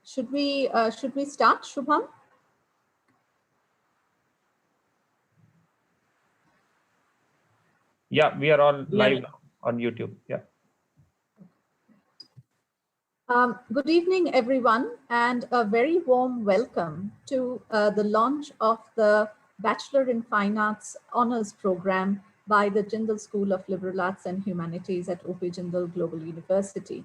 Should we start, Shubham? Yeah, we are all live on YouTube. Yeah. Good evening, everyone, and a very warm welcome to the launch of the Bachelor in Fine Arts Honours Program by the Jindal School of Liberal Arts and Humanities at OP Jindal Global University.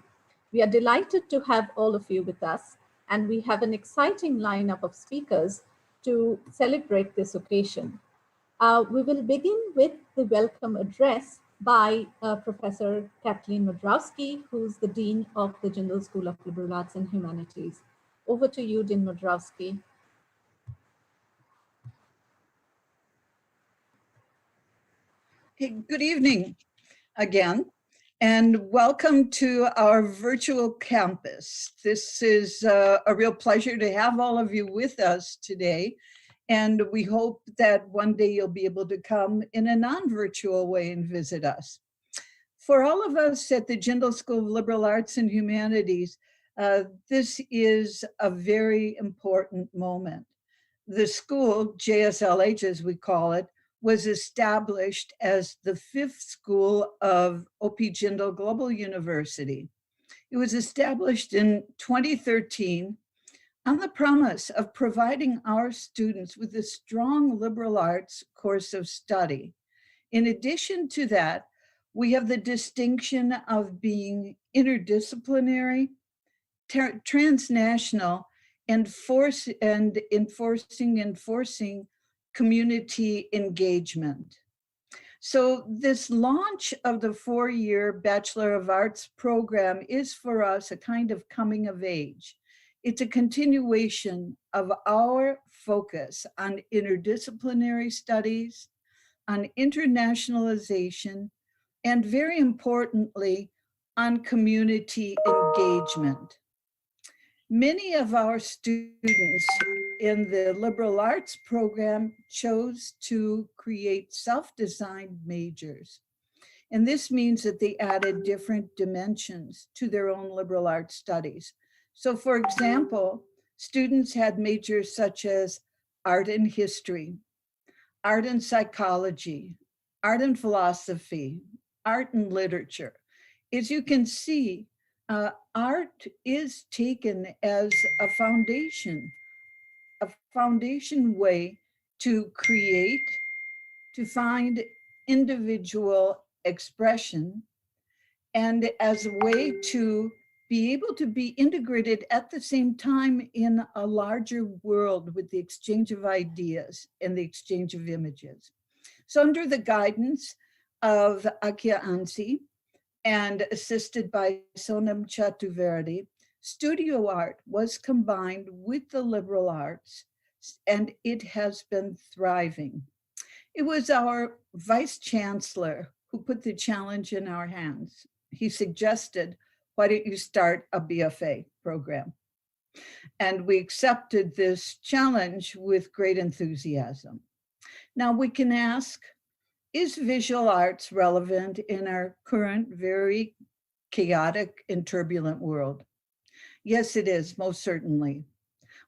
We are delighted to have all of you with us, and we have an exciting lineup of speakers to celebrate this occasion. We will begin with the welcome address by Professor Kathleen Modrowski, who's the Dean of the Jindal School of Liberal Arts and Humanities. Over to you, Dean Modrowski. Hey, good evening again, and welcome to our virtual campus. This is a real pleasure to have all of you with us today. And we hope that one day you'll be able to come in a non-virtual way and visit us. For all of us at the Jindal School of Liberal Arts and Humanities, this is a very important moment. The school, JSLH as we call it, was established as the 5th school of OP Jindal Global University. It was established in 2013 on the promise of providing our students with a strong liberal arts course of study. In addition to that, we have the distinction of being interdisciplinary, transnational, and enforcing community engagement. So this launch of the 4-year Bachelor of Arts program is for us a kind of coming of age. It's a continuation of our focus on interdisciplinary studies, on internationalization, and very importantly, on community engagement. Many of our students in the liberal arts program chose to create self-designed majors. And this means that they added different dimensions to their own liberal arts studies. So for example, students had majors such as art and history, art and psychology, art and philosophy, art and literature. As you can see, art is taken as a foundation way to create, to find individual expression, and as a way to be able to be integrated at the same time in a larger world with the exchange of ideas and the exchange of images. So under the guidance of Akia Ansi and assisted by Sonam Chaturvedi, studio art was combined with the liberal arts, and it has been thriving. It was our Vice Chancellor who put the challenge in our hands. He suggested, why don't you start a BFA program? And we accepted this challenge with great enthusiasm. Now we can ask, is visual arts relevant in our current very chaotic and turbulent world? Yes, it is, most certainly.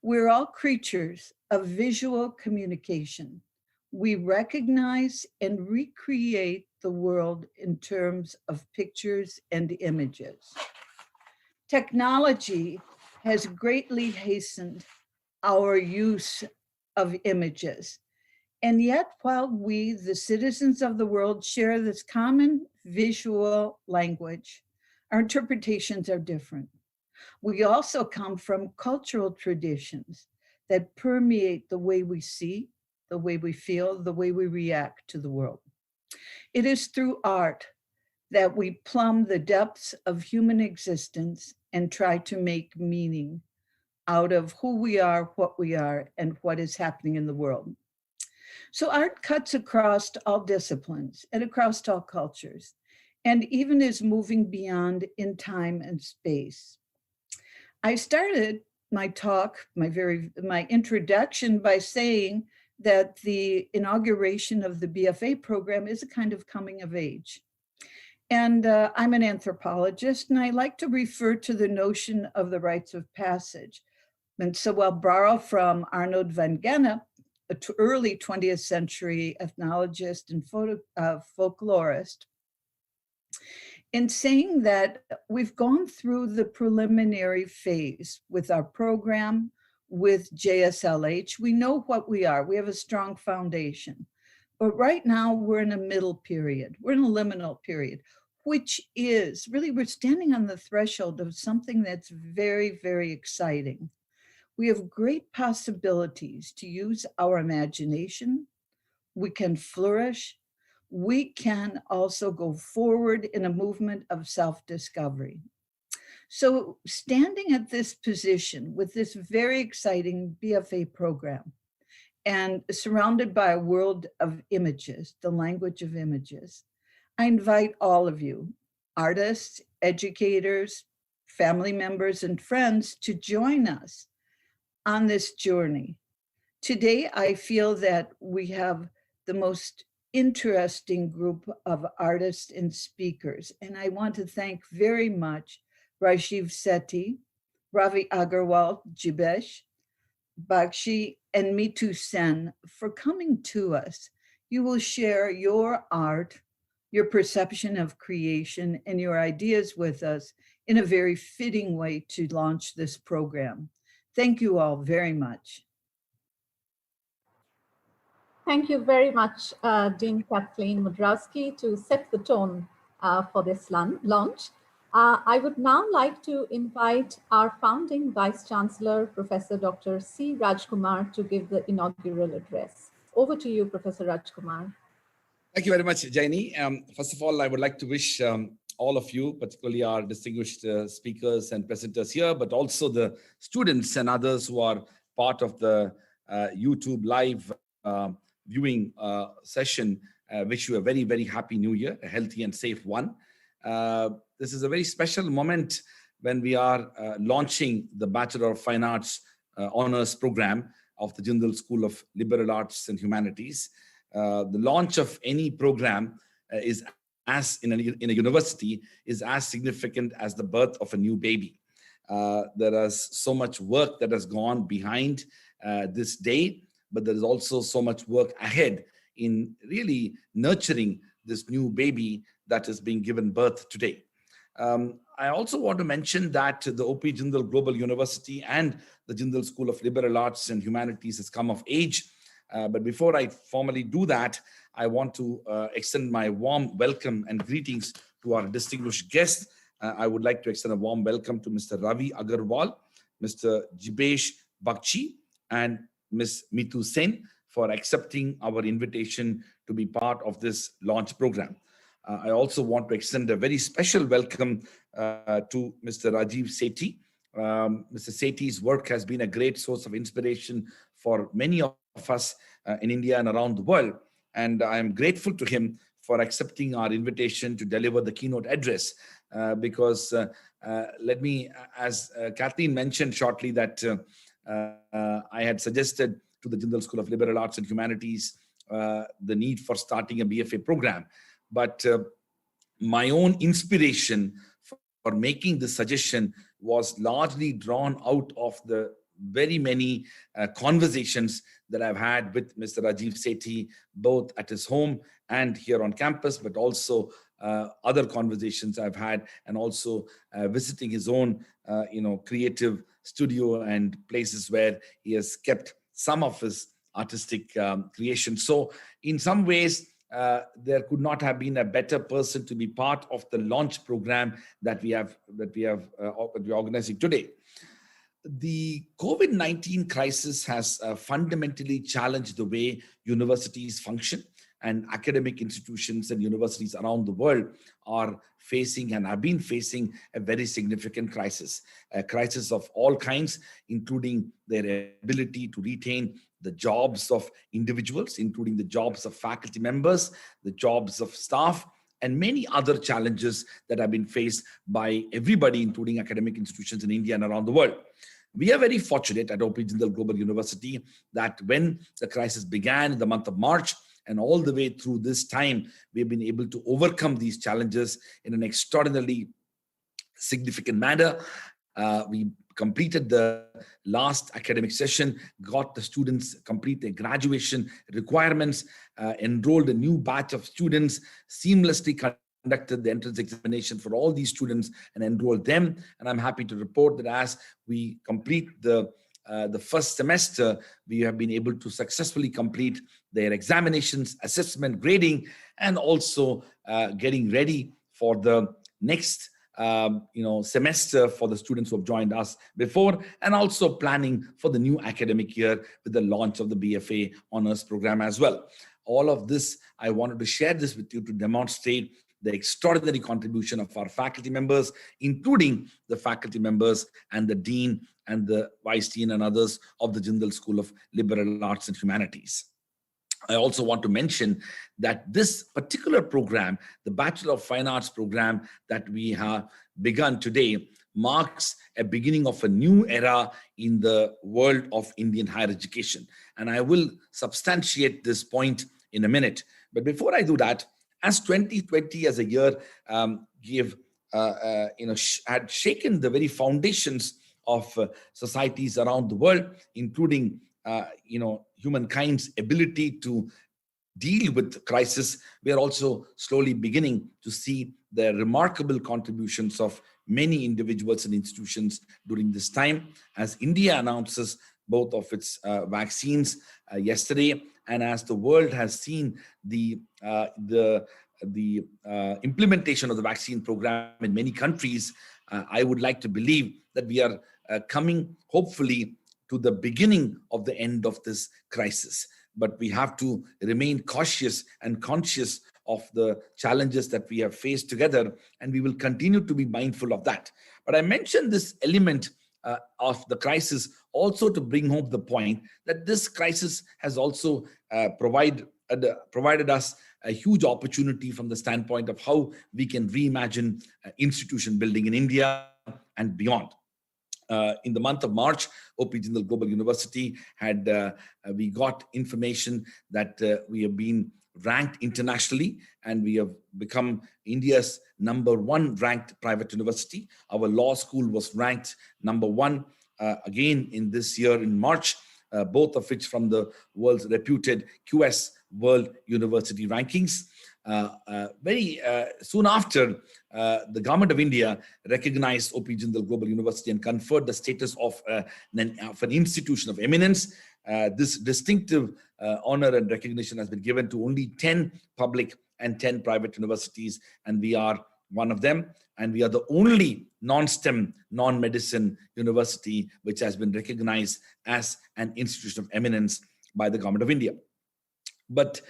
We're all creatures of visual communication. We recognize and recreate the world in terms of pictures and images. Technology has greatly hastened our use of images. And yet, while we, the citizens of the world, share this common visual language, our interpretations are different. We also come from cultural traditions that permeate the way we see, the way we feel, the way we react to the world. It is through art that we plumb the depths of human existence and try to make meaning out of who we are, and what is happening in the world. So art cuts across all disciplines and across all cultures, and even is moving beyond in time and space. I started my talk, my introduction by saying that the inauguration of the BFA program is a kind of coming of age. And I'm an anthropologist, and I like to refer to the notion of the rites of passage. And so I'll borrow from Arnold van Gennep, an early 20th century ethnologist and folklorist, in saying that we've gone through the preliminary phase with our program, with JSLH. We know what we are. We have a strong foundation. But right now we're in a middle period. We're in a liminal period, which is really, we're standing on the threshold of something that's very, very exciting. We have great possibilities to use our imagination. We can flourish. We can also go forward in a movement of self-discovery. So standing at this position with this very exciting BFA program and surrounded by a world of images, the language of images, I invite all of you, artists, educators, family members, and friends to join us on this journey. Today, I feel that we have the most interesting group of artists and speakers. And I want to thank very much Rajiv Sethi, Raviya Garwal, Jibesh Bhakti, and Mithu Sen for coming to us. You will share your art, your perception of creation, and your ideas with us in a very fitting way to launch this program. Thank you all very much. Thank you very much, Dean Kathleen Mudrowski, to set the tone for this launch. I would now like to invite our founding Vice Chancellor, Professor Dr. C. Rajkumar, to give the inaugural address. Over to you, Professor Rajkumar. Thank you very much, Jaini. First of all, I would like to wish all of you, particularly our distinguished speakers and presenters here, but also the students and others who are part of the YouTube live viewing session, wish you a very, very happy new year, a healthy and safe one. This is a very special moment when we are launching the Bachelor of Fine Arts Honors Program of the Jindal School of Liberal Arts and Humanities. The launch of any program is as in a university is as significant as the birth of a new baby. There is so much work that has gone behind this day, but there is also so much work ahead in really nurturing this new baby that is being given birth today. I also want to mention that the OP Jindal Global University and the Jindal School of Liberal Arts and Humanities has come of age. But before I formally do that, I want to extend my warm welcome and greetings to our distinguished guests. I would like to extend a warm welcome to Mr. Raviya Garwal, Mr. Jibesh Bhakti, and Ms. Mithu Sen for accepting our invitation to be part of this launch program. I also want to extend a very special welcome to Mr. Rajiv Sethi. Mr. Sethi's work has been a great source of inspiration for many of us in India and around the world. And I am grateful to him for accepting our invitation to deliver the keynote address because let me, as Kathleen mentioned shortly, that I had suggested to the Jindal School of Liberal Arts and Humanities the need for starting a BFA program. But my own inspiration for making this suggestion was largely drawn out of the very many conversations that I've had with Mr. Rajiv Sethi, both at his home and here on campus, but also other conversations I've had, and also visiting his own, creative studio and places where he has kept some of his artistic creation. So in some ways, there could not have been a better person to be part of the launch program that we are organizing today. The COVID-19 crisis has fundamentally challenged the way universities function, and academic institutions and universities around the world are facing and have been facing a very significant crisis, a crisis of all kinds, including their ability to retain the jobs of individuals, including the jobs of faculty members, the jobs of staff, and many other challenges that have been faced by everybody, including academic institutions in India and around the world. We are very fortunate at OP Jindal Global University that when the crisis began in the month of March and all the way through this time, we've been able to overcome these challenges in an extraordinarily significant manner. We completed the last academic session, got the students complete their graduation requirements, enrolled a new batch of students, seamlessly conducted the entrance examination for all these students and enrolled them. And I'm happy to report that as we complete the first semester, we have been able to successfully complete their examinations, assessment, grading, and also getting ready for the next semester for the students who have joined us before, and also planning for the new academic year with the launch of the BFA honors program as well. All of this, I wanted to share this with you to demonstrate the extraordinary contribution of our faculty members, including the faculty members and the dean and the vice dean and others of the Jindal School of Liberal Arts and Humanities. I also want to mention that this particular program, the Bachelor of Fine Arts program that we have begun today, marks a beginning of a new era in the world of Indian higher education. And I will substantiate this point in a minute. But before I do that, as 2020 as a year had shaken the very foundations of societies around the world, including humankind's ability to deal with crisis, we are also slowly beginning to see the remarkable contributions of many individuals and institutions during this time, as India announces both of its vaccines yesterday, and as the world has seen the implementation of the vaccine program in many countries. I would like to believe that we are coming, hopefully, to the beginning of the end of this crisis. But we have to remain cautious and conscious of the challenges that we have faced together, and we will continue to be mindful of that. But I mentioned this element of the crisis also to bring home the point that this crisis has also provided us a huge opportunity from the standpoint of how we can reimagine institution building in India and beyond. In the month of March, OP Jindal Global University we got information that we have been ranked internationally, and we have become India's #1 ranked private university. Our law school was ranked #1 again in this year in March, both of which from the world's reputed QS World University Rankings. Very soon after, the government of India recognized OP Jindal Global University and conferred the status of an institution of eminence. This distinctive honor and recognition has been given to only 10 public and 10 private universities, and we are one of them. And we are the only non-STEM, non-medicine university which has been recognized as an institution of eminence by the government of India. But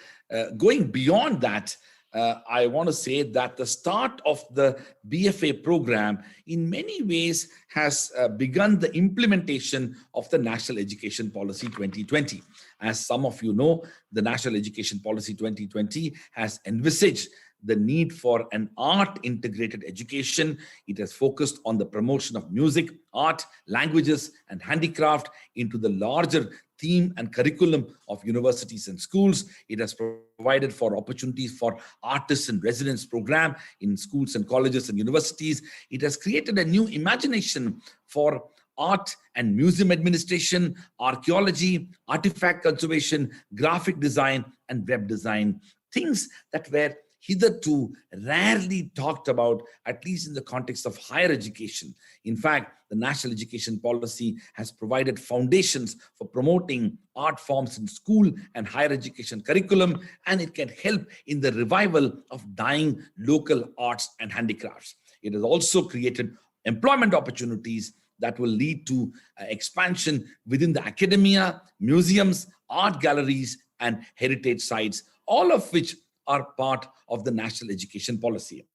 going beyond that, I want to say that the start of the BFA program in many ways has begun the implementation of the National Education Policy 2020. As some of you know, the National Education Policy 2020 has envisaged the need for an art-integrated education. It has focused on the promotion of music, art, languages, and handicraft into the larger theme and curriculum of universities and schools. It has provided for opportunities for artists in residence program in schools and colleges and universities. It has created a new imagination for art and museum administration, archaeology, artifact conservation, graphic design, and web design, things that were hitherto rarely talked about, at least in the context of higher education. In fact, the National Education Policy has provided foundations for promoting art forms in school and higher education curriculum, and it can help in the revival of dying local arts and handicrafts. It has also created employment opportunities that will lead to expansion within the academia, museums, art galleries, and heritage sites, all of which are part of the National Education Policy.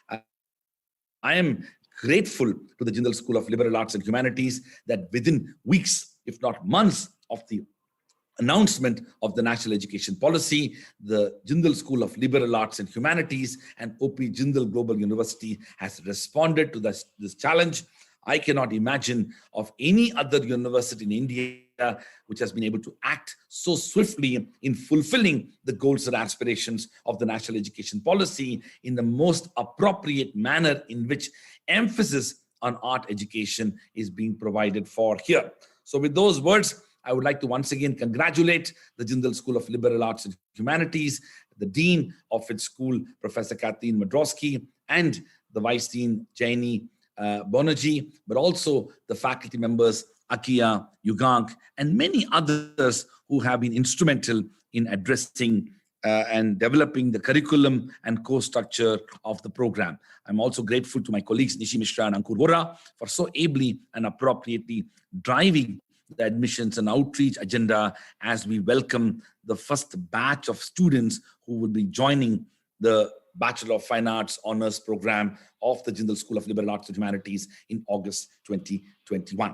I am grateful to the Jindal School of Liberal Arts and Humanities that within weeks, if not months, of the announcement of the National Education Policy, the Jindal School of Liberal Arts and Humanities and OP Jindal Global University has responded to this challenge. I cannot imagine of any other university in India which has been able to act so swiftly in fulfilling the goals and aspirations of the National Education Policy in the most appropriate manner, in which emphasis on art education is being provided for here. So with those words, I would like to once again congratulate the Jindal School of Liberal Arts and Humanities, the Dean of its school, Professor Kathleen Madrowski, and the Vice Dean, Jaini Bonerjee, but also the faculty members, Akia, Yugank, and many others who have been instrumental in addressing and developing the curriculum and course structure of the program. I'm also grateful to my colleagues Nishi Mishra and Ankur Vora for so ably and appropriately driving the admissions and outreach agenda as we welcome the first batch of students who will be joining the Bachelor of Fine Arts Honors Program of the Jindal School of Liberal Arts and Humanities in August 2021.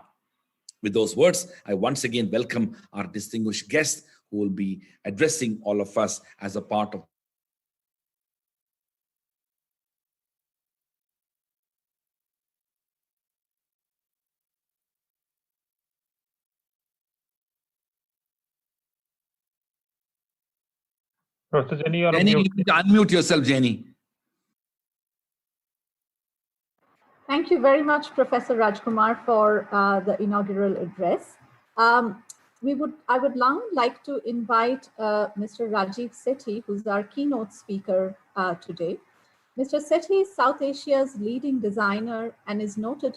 With those words, I once again welcome our distinguished guest who will be addressing all of us as a part of Professor Jenny, you're on Jenny, mute. you need to unmute yourself, Jenny. Thank you very much, Professor Rajkumar, for the inaugural address. I would now like to invite Mr. Rajiv Sethi, who's our keynote speaker today. Mr. Sethi is South Asia's leading designer and is noted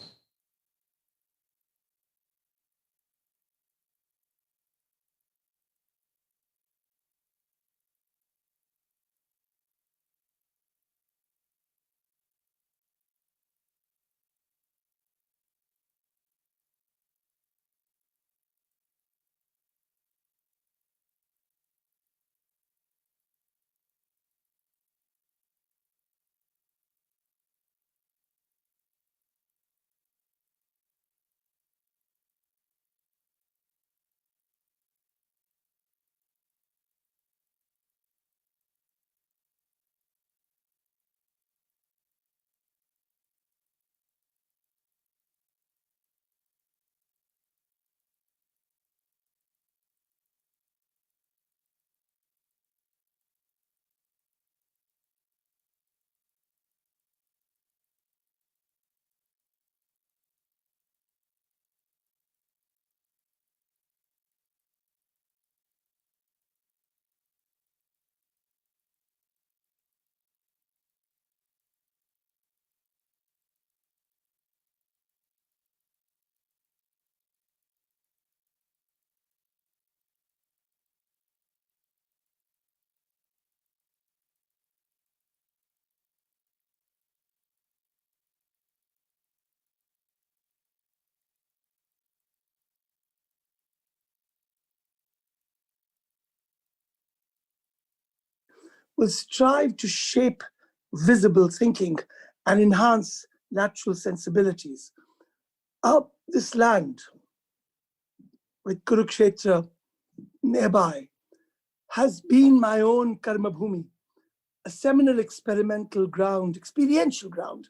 will strive to shape visible thinking and enhance natural sensibilities. This land, with Kurukshetra nearby, has been my own karma bhumi, a seminal experimental ground, experiential ground,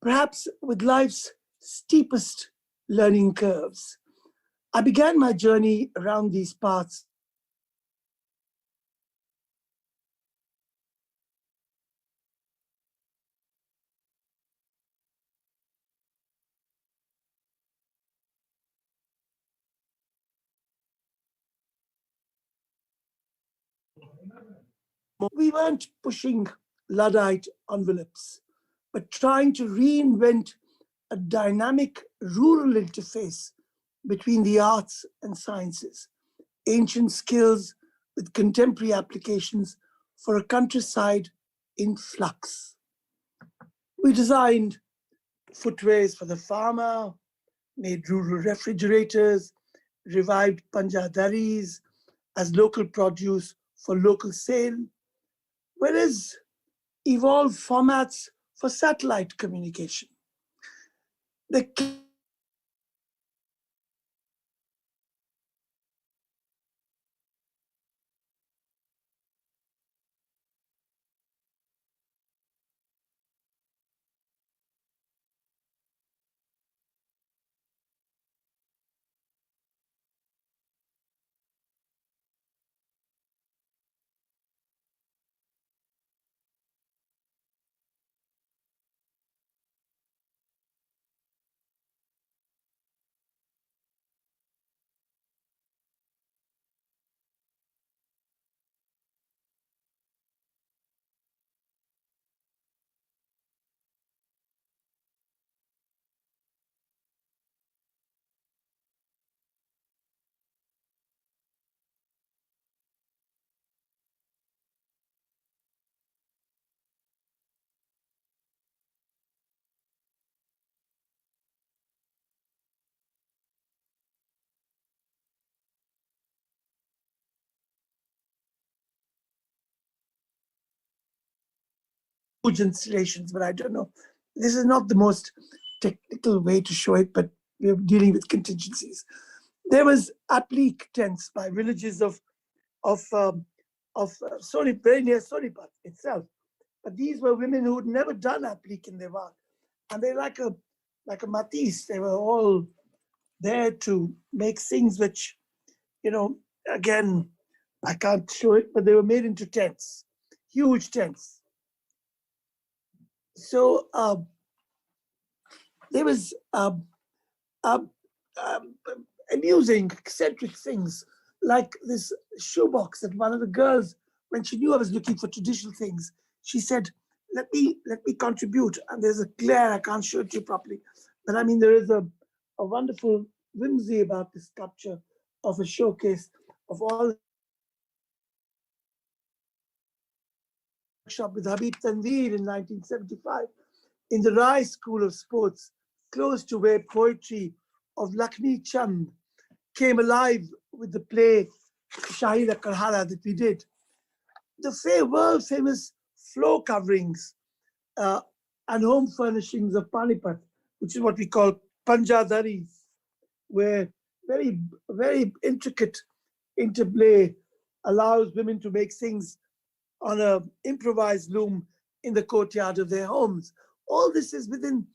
perhaps with life's steepest learning curves. I began my journey around these paths we weren't pushing Luddite envelopes, but trying to reinvent a dynamic rural interface between the arts and sciences, ancient skills with contemporary applications for a countryside in flux. We designed footways for the farmer, made rural refrigerators, revived panjadaris as local produce for local sale, whereas evolved formats for satellite communication. The huge installations, but I don't know. This is not the most technical way to show it, but we're dealing with contingencies. There was applique tents by villages of very near Sonipat itself. But these were women who had never done applique in their work. And they're like a matisse. They were all there to make things which, again, I can't show it, but they were made into tents, huge tents. So there was amusing, eccentric things, like this shoebox that one of the girls, when she knew I was looking for traditional things, she said, let me contribute. And there's a glare, I can't show it to you properly. But I mean, there is a wonderful whimsy about this sculpture of a showcase of all workshop with Habib Tanveer in 1975 in the Rai School of Sports, close to where poetry of Lakhmi Chand came alive with the play Shahida Karhala that we did. The world famous floor coverings and home furnishings of Panipat, which is what we call Panjadaris, where very, very intricate interplay allows women to make things on an improvised loom in the courtyard of their homes. All this is within,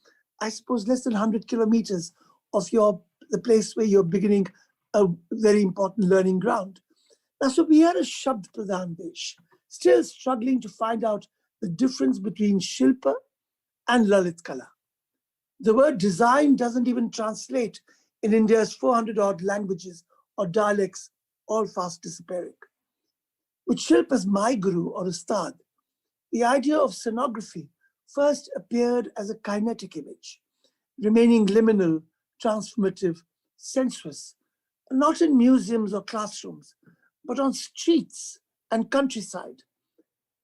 I suppose, less than 100 kilometers of the place where you're beginning a very important learning ground. Now, so we are a Shabd Pradhan Desh, still struggling to find out the difference between Shilpa and Lalit Kala. The word design doesn't even translate in India's 400-odd languages or dialects, all fast disappearing. With Shilpa's My Guru or Ustad, the idea of scenography first appeared as a kinetic image, remaining liminal, transformative, sensuous, not in museums or classrooms, but on streets and countryside.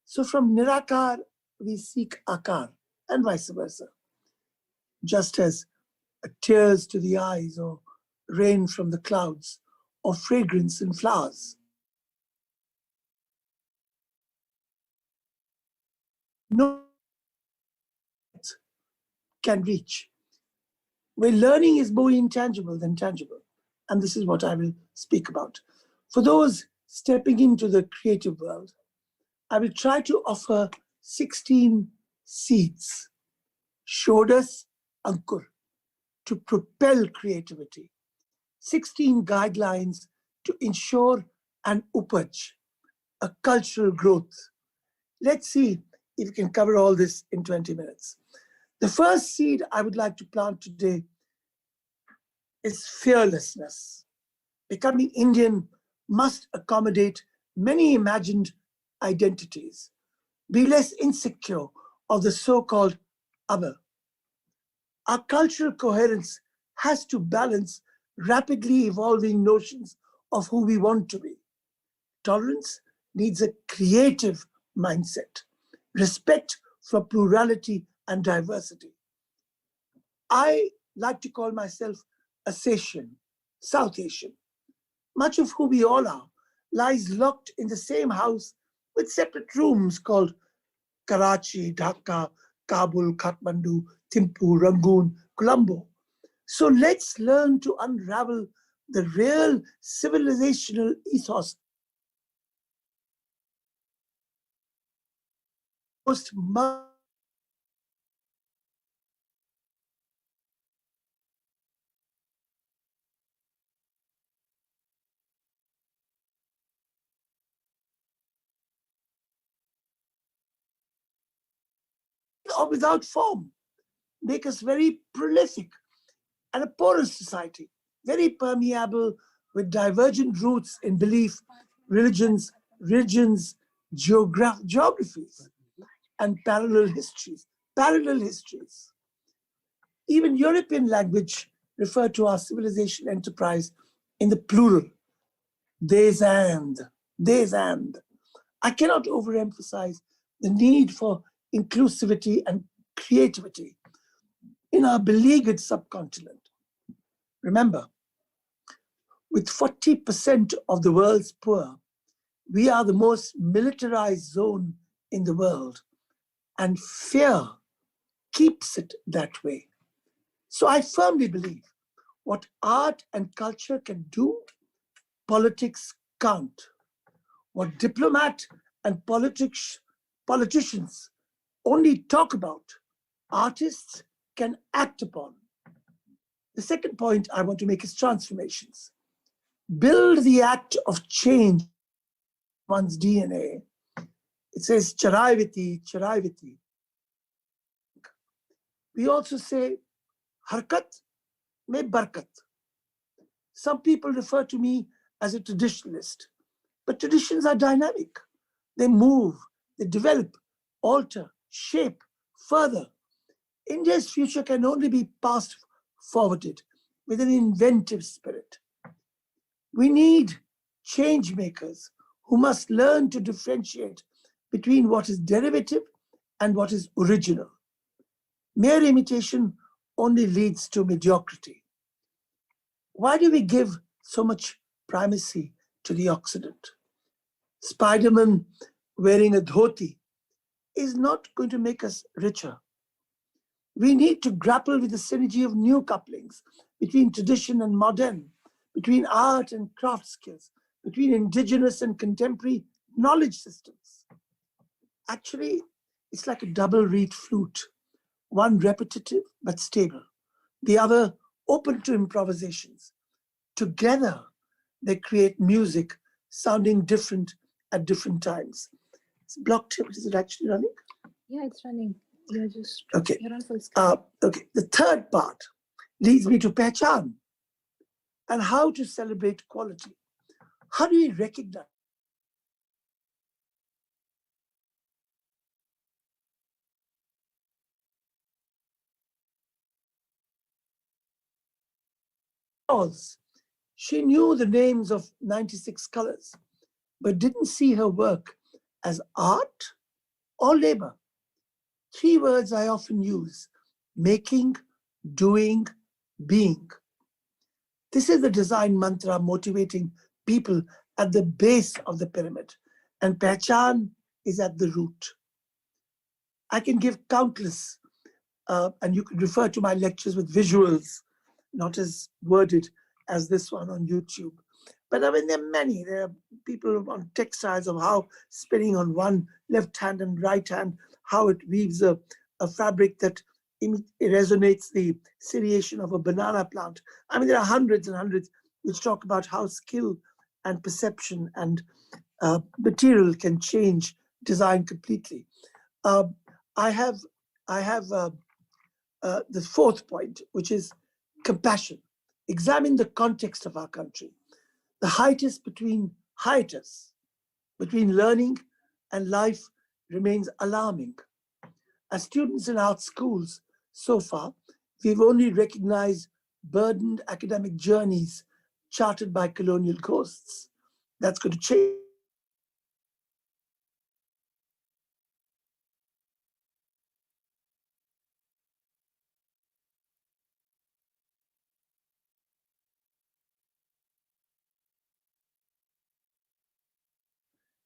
So from Nirakar, we seek Akar, and vice versa. Just as tears to the eyes, or rain from the clouds, or fragrance in flowers. No can reach, where learning is more intangible than tangible. And this is what I will speak about. For those stepping into the creative world, I will try to offer 16 seeds, Shodas Ankur, to propel creativity, 16 guidelines to ensure an upaj, a cultural growth. Let's see if we can cover all this in 20 minutes. The first seed I would like to plant today is fearlessness. Becoming Indian must accommodate many imagined identities. Be less insecure of the so-called other. Our cultural coherence has to balance rapidly evolving notions of who we want to be. Tolerance needs a creative mindset, respect for plurality and diversity. I like to call myself a Asian, South Asian. Much of who we all are lies locked in the same house with separate rooms called Karachi, Dhaka, Kabul, Kathmandu, Thimphu, Rangoon, Colombo. So let's learn to unravel the real civilizational ethos. Most or without form, make us very prolific and a porous society, very permeable with divergent roots in belief, religions, geographies, and parallel histories. Even European language refer to our civilization enterprise in the plural, des and. I cannot overemphasize the need for inclusivity and creativity in our beleaguered subcontinent. Remember, with 40% of the world's poor, we are the most militarized zone in the world. and fear keeps it that way. So I firmly believe what art and culture can do, politics can't. What diplomat and politicians only talk about, artists can act upon. The second point I want to make is transformations. Build the act of change one's DNA. It says charaivati, charaivati. We also say harkat mein barkat. Some people refer to me as a traditionalist, but traditions are dynamic. They move, they develop, alter, shape further. India's future can only be passed forwarded with an inventive spirit. We need change makers who must learn to differentiate between what is derivative and what is original. Mere imitation only leads to mediocrity. Why do we give so much primacy to the Occident? Spider-Man wearing a dhoti is not going to make us richer. We need to grapple with the synergy of new couplings between tradition and modern, between art and craft skills, between indigenous and contemporary knowledge systems. Actually, it's like a double reed flute, one repetitive but stable, the other open to improvisations. Together, they create music sounding different at different times. It's blocked. Is it actually running? Yeah, it's running. You're just Okay. You're on full screen. Okay. The third part leads me to Pehchan and how to celebrate quality. How do we recognize she knew the names of 96 colors, but didn't see her work as art or labor. Three words I often use: making, doing, being. This is the design mantra motivating people at the base of the pyramid, and Pehchan is at the root. I can give countless, and you can refer to my lectures with visuals, not as worded as this one on YouTube. But I mean, there are many. There are people on textiles of how spinning on one left hand and right hand, how it weaves a fabric that resonates the ciliation of a banana plant. I mean, there are hundreds and hundreds which talk about how skill and perception and material can change design completely. I have the fourth point, which is compassion. Examine the context of our country. The hiatus between learning and life remains alarming. As students in art schools, so far, we've only recognized burdened academic journeys charted by colonial ghosts. That's going to change.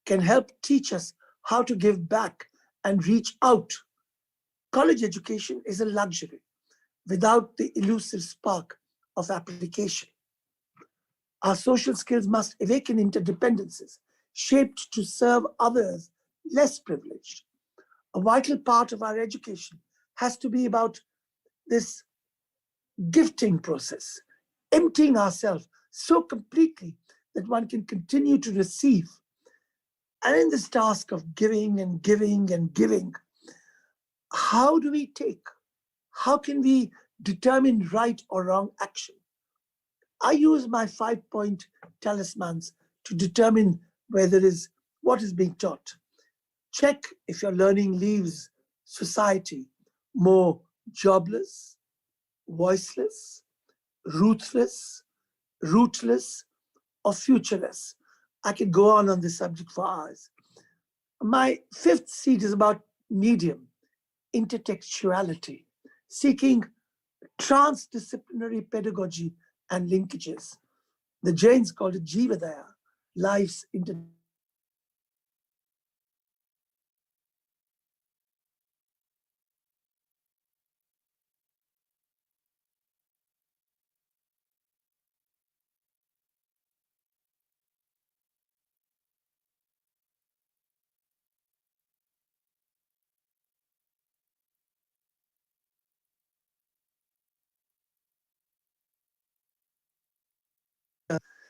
Can help teach us how to give back and reach out. College education is a luxury without the elusive spark of application. Our social skills must awaken interdependencies, shaped to serve others less privileged. A vital part of our education has to be about this gifting process, emptying ourselves so completely that one can continue to receive. And in this task of giving and giving and giving, how do we take? How can we determine right or wrong action? I use my 5-point talismans to determine whether what is being taught. Check if your learning leaves society more jobless, voiceless, ruthless, rootless, or futureless. I could go on this subject for hours. My fifth seed is about medium, intertextuality, seeking transdisciplinary pedagogy and linkages. The Jains called it Jivadaya, life's inter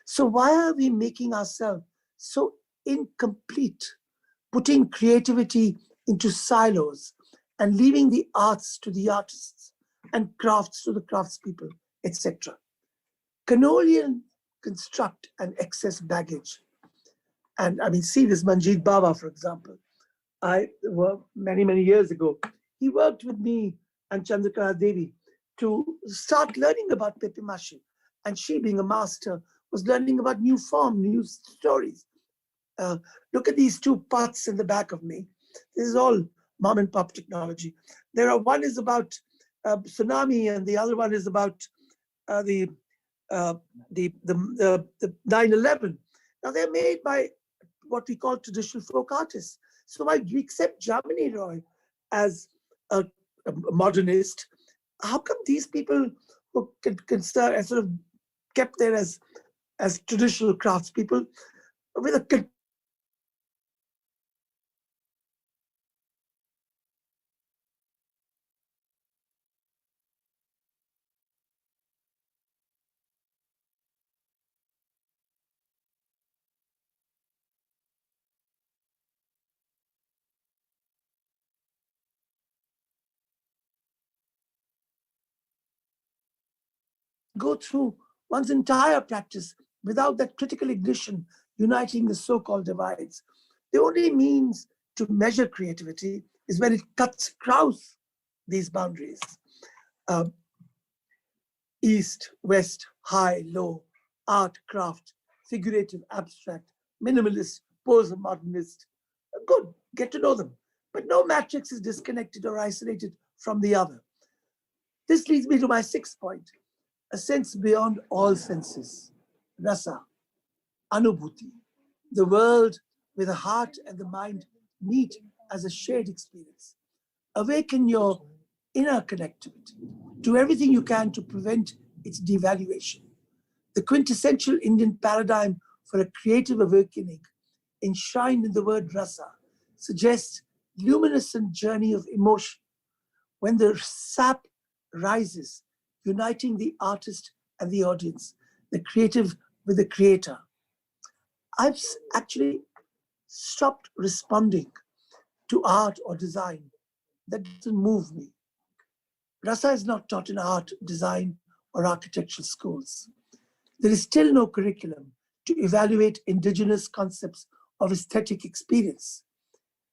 So why are we making ourselves so incomplete, putting creativity into silos and leaving the arts to the artists and crafts to the craftspeople, etc.? Colonial construct and excess baggage. And I mean, see this Manjeet Baba, for example. I worked many years ago. He worked with me and Chandrakala Devi to start learning about papier mâché. And she, being a master, was learning about new form, new stories. Look at these two pots in the back of me. This is all mom and pop technology. One is about tsunami, and the other one is about the 9/11. Now they're made by what we call traditional folk artists. So while we accept Jamini Roy as a modernist, how come these people who can sort of kept there as traditional craftspeople with a go through one's entire practice without that critical ignition uniting the so-called divides? The only means to measure creativity is when it cuts across these boundaries. East, West, high, low, art, craft, figurative, abstract, minimalist, post-modernist. Good, get to know them. But no matrix is disconnected or isolated from the other. This leads me to my sixth point, a sense beyond all senses, rasa, anubhuti, the world where the heart and the mind meet as a shared experience. Awaken your inner connectivity. Do everything you can to prevent its devaluation. The quintessential Indian paradigm for a creative awakening, enshrined in the word rasa, suggests luminescent journey of emotion. When the sap rises, uniting the artist and the audience, the creative with the creator. I've actually stopped responding to art or design that doesn't move me. Rasa is not taught in art, design, or architectural schools. There is still no curriculum to evaluate indigenous concepts of aesthetic experience.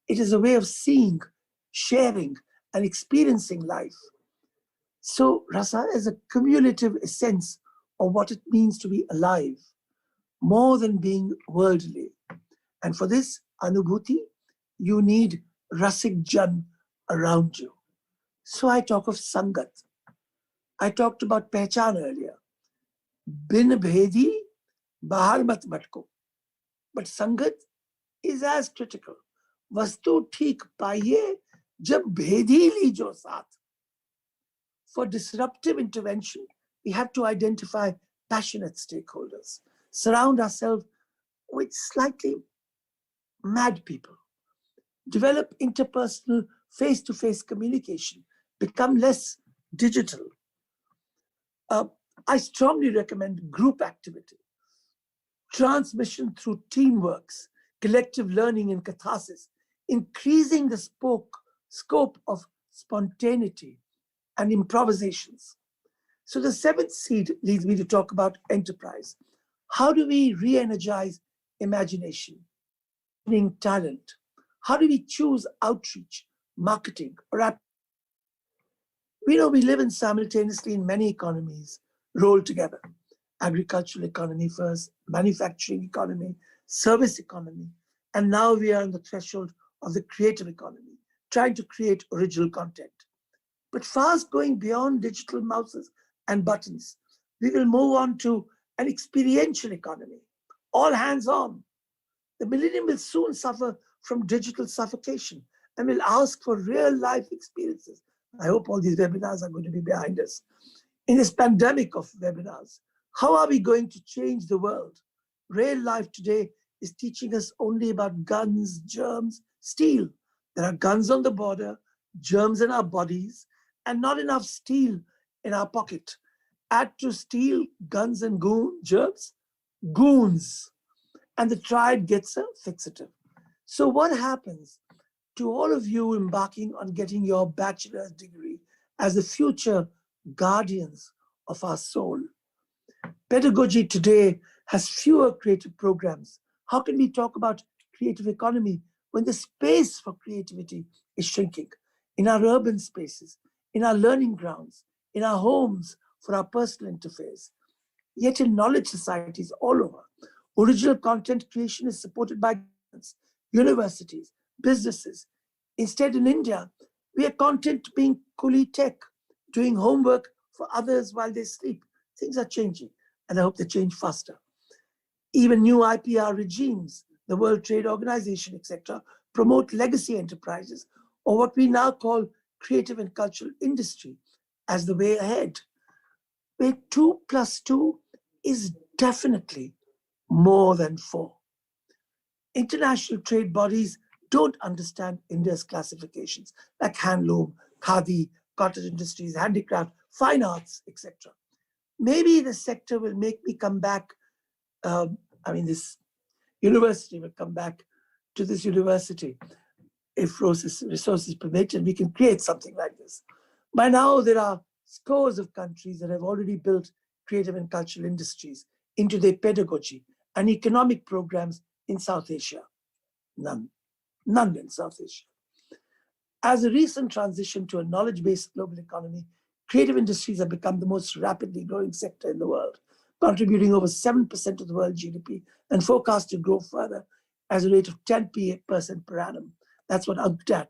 It is a way of seeing, sharing, and experiencing life. So rasa is a cumulative essence of what it means to be alive, more than being worldly. And for this, anubhuti, you need rasik jan around you. So I talk of sangat. I talked about pehchan earlier. Bin bhedi, bahar mat bhatko. But sangat is as critical. Vastu theek paiye, jab bhedi lijo saath. For disruptive intervention, we have to identify passionate stakeholders, surround ourselves with slightly mad people, develop interpersonal face-to-face communication, become less digital. I strongly recommend group activity, transmission through teamworks, collective learning and catharsis, increasing the scope of spontaneity and improvisations. So the seventh seed leads me to talk about enterprise. How do we re-energize imagination, talent? How do we choose outreach, marketing, or we know we live in simultaneously in many economies rolled together. Agricultural economy first, manufacturing economy, service economy, and now we are on the threshold of the creative economy, trying to create original content. But fast going beyond digital mouses and buttons, we will move on to an experiential economy, all hands on. The millennium will soon suffer from digital suffocation and will ask for real life experiences. I hope all these webinars are going to be behind us. In this pandemic of webinars, how are we going to change the world? Real life today is teaching us only about guns, germs, steel. There are guns on the border, germs in our bodies, and not enough steel in our pocket. Add to steel, guns, and germs, goons, and the triad gets a fixative. So what happens to all of you embarking on getting your bachelor's degree as the future guardians of our soul? Pedagogy today has fewer creative programs. How can we talk about creative economy when the space for creativity is shrinking in our urban spaces, in our learning grounds, in our homes for our personal interface? Yet in knowledge societies all over, original content creation is supported by governments, universities, businesses. Instead, in India, we are content being coolie tech, doing homework for others while they sleep. Things are changing, and I hope they change faster. Even new IPR regimes, the World Trade Organization, etc., promote legacy enterprises, or what we now call creative and cultural industry, as the way ahead, where 2 + 2 is definitely more than 4. International trade bodies don't understand India's classifications like handloom, khadi, cottage industries, handicraft, fine arts, etc. Maybe the sector will make me come back. This university will come back to this university if resources permit, and we can create something like this. By now, there are scores of countries that have already built creative and cultural industries into their pedagogy and economic programs in South Asia. None in South Asia. As a recent transition to a knowledge-based global economy, creative industries have become the most rapidly growing sector in the world, contributing over 7% of the world GDP and forecast to grow further as a rate of 10% per annum. That's what UNCTAD,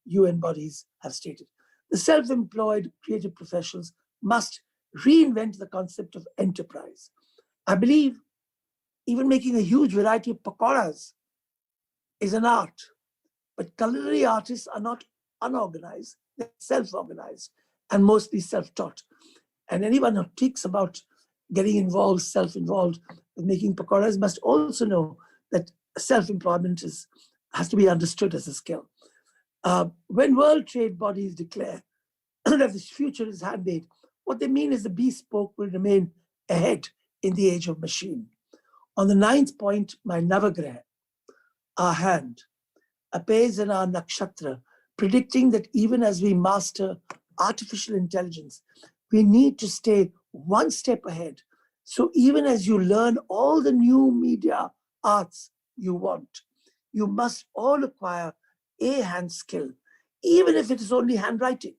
UN bodies, have stated. The self-employed creative professionals must reinvent the concept of enterprise. I believe even making a huge variety of pakoras is an art, but culinary artists are not unorganized, they're self-organized and mostly self-taught. And anyone who thinks about getting involved, self-involved with making pakoras must also know that self-employment has to be understood as a skill. When world trade bodies declare that this future is handmade, what they mean is the bespoke will remain ahead in the age of machine. On the 9th point, my Navagraha, our hand, appears in our nakshatra, predicting that even as we master artificial intelligence, we need to stay one step ahead. So even as you learn all the new media arts you want, you must all acquire a hand skill, even if it is only handwriting.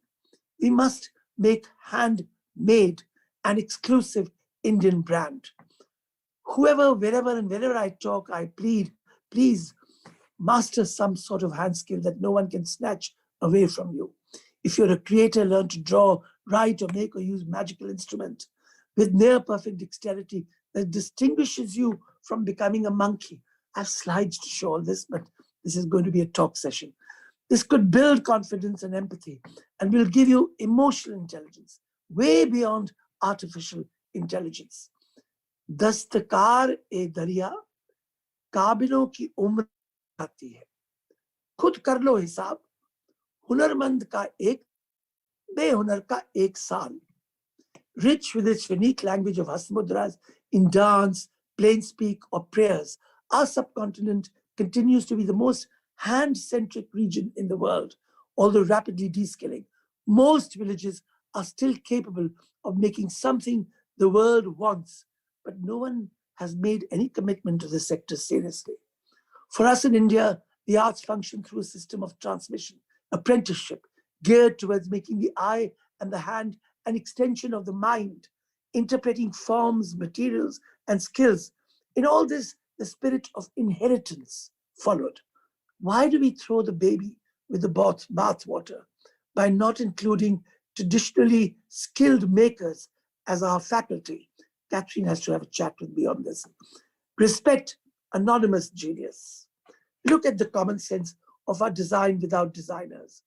We must make handmade an exclusive Indian brand. Whoever, wherever and whenever I talk, I plead, please master some sort of hand skill that no one can snatch away from you. If you're a creator, learn to draw, write, or make or use magical instrument with near perfect dexterity that distinguishes you from becoming a monkey. I have slides to show all this, but this is going to be a talk session. This could build confidence and empathy and will give you emotional intelligence, way beyond artificial intelligence. दस्तकार ए दरिया काबिलों की उम्र आती है, खुद कर लो हिसाब, हुनरमंद का एक, बेहुनर का एक साल. Rich with its unique language of Hasmudras in dance, plain speak, or prayers, our subcontinent continues to be the most hand-centric region in the world, although rapidly descaling. Most villages are still capable of making something the world wants, but no one has made any commitment to this sector seriously. For us in India, the arts function through a system of transmission, apprenticeship, geared towards making the eye and the hand an extension of the mind, interpreting forms, materials, and skills. In all this, the spirit of inheritance followed. Why do we throw the baby with the bathwater by not including traditionally skilled makers as our faculty? Catherine has to have a chat with me on this. Respect anonymous genius. Look at the common sense of our design without designers,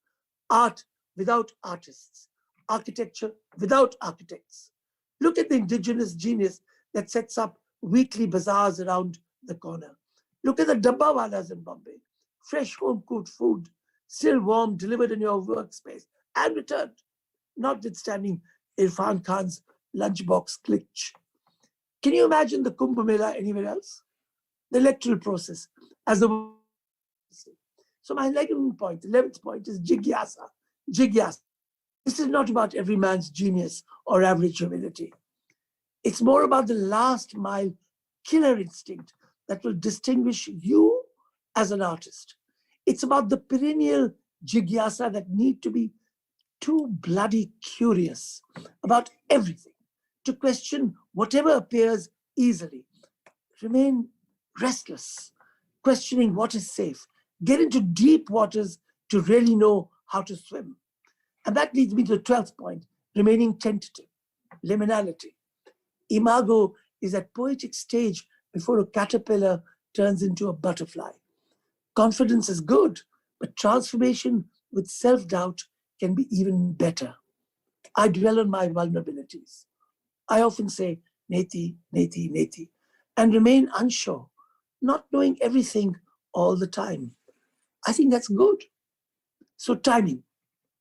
art without artists, architecture without architects. Look at the indigenous genius that sets up weekly bazaars around the corner. Look at the dabbawalas in Bombay, fresh home-cooked food, still warm, delivered in your workspace and returned, notwithstanding Irfan Khan's lunchbox glitch. Can you imagine the Kumbh Mela anywhere else? The electoral process as the. So my 11th point is jigyasa. Jigyasa. This is not about every man's genius or average humility. It's more about the last mile killer instinct that will distinguish you as an artist. It's about the perennial jigyasa that need to be too bloody curious about everything, to question whatever appears easily, remain restless, questioning what is safe, get into deep waters to really know how to swim. And that leads me to the 12th point, remaining tentative, liminality. Imago is that poetic stage before a caterpillar turns into a butterfly. Confidence is good, but transformation with self-doubt can be even better. I dwell on my vulnerabilities. I often say, neti, neti, neti, and remain unsure, not knowing everything all the time. I think that's good. So timing.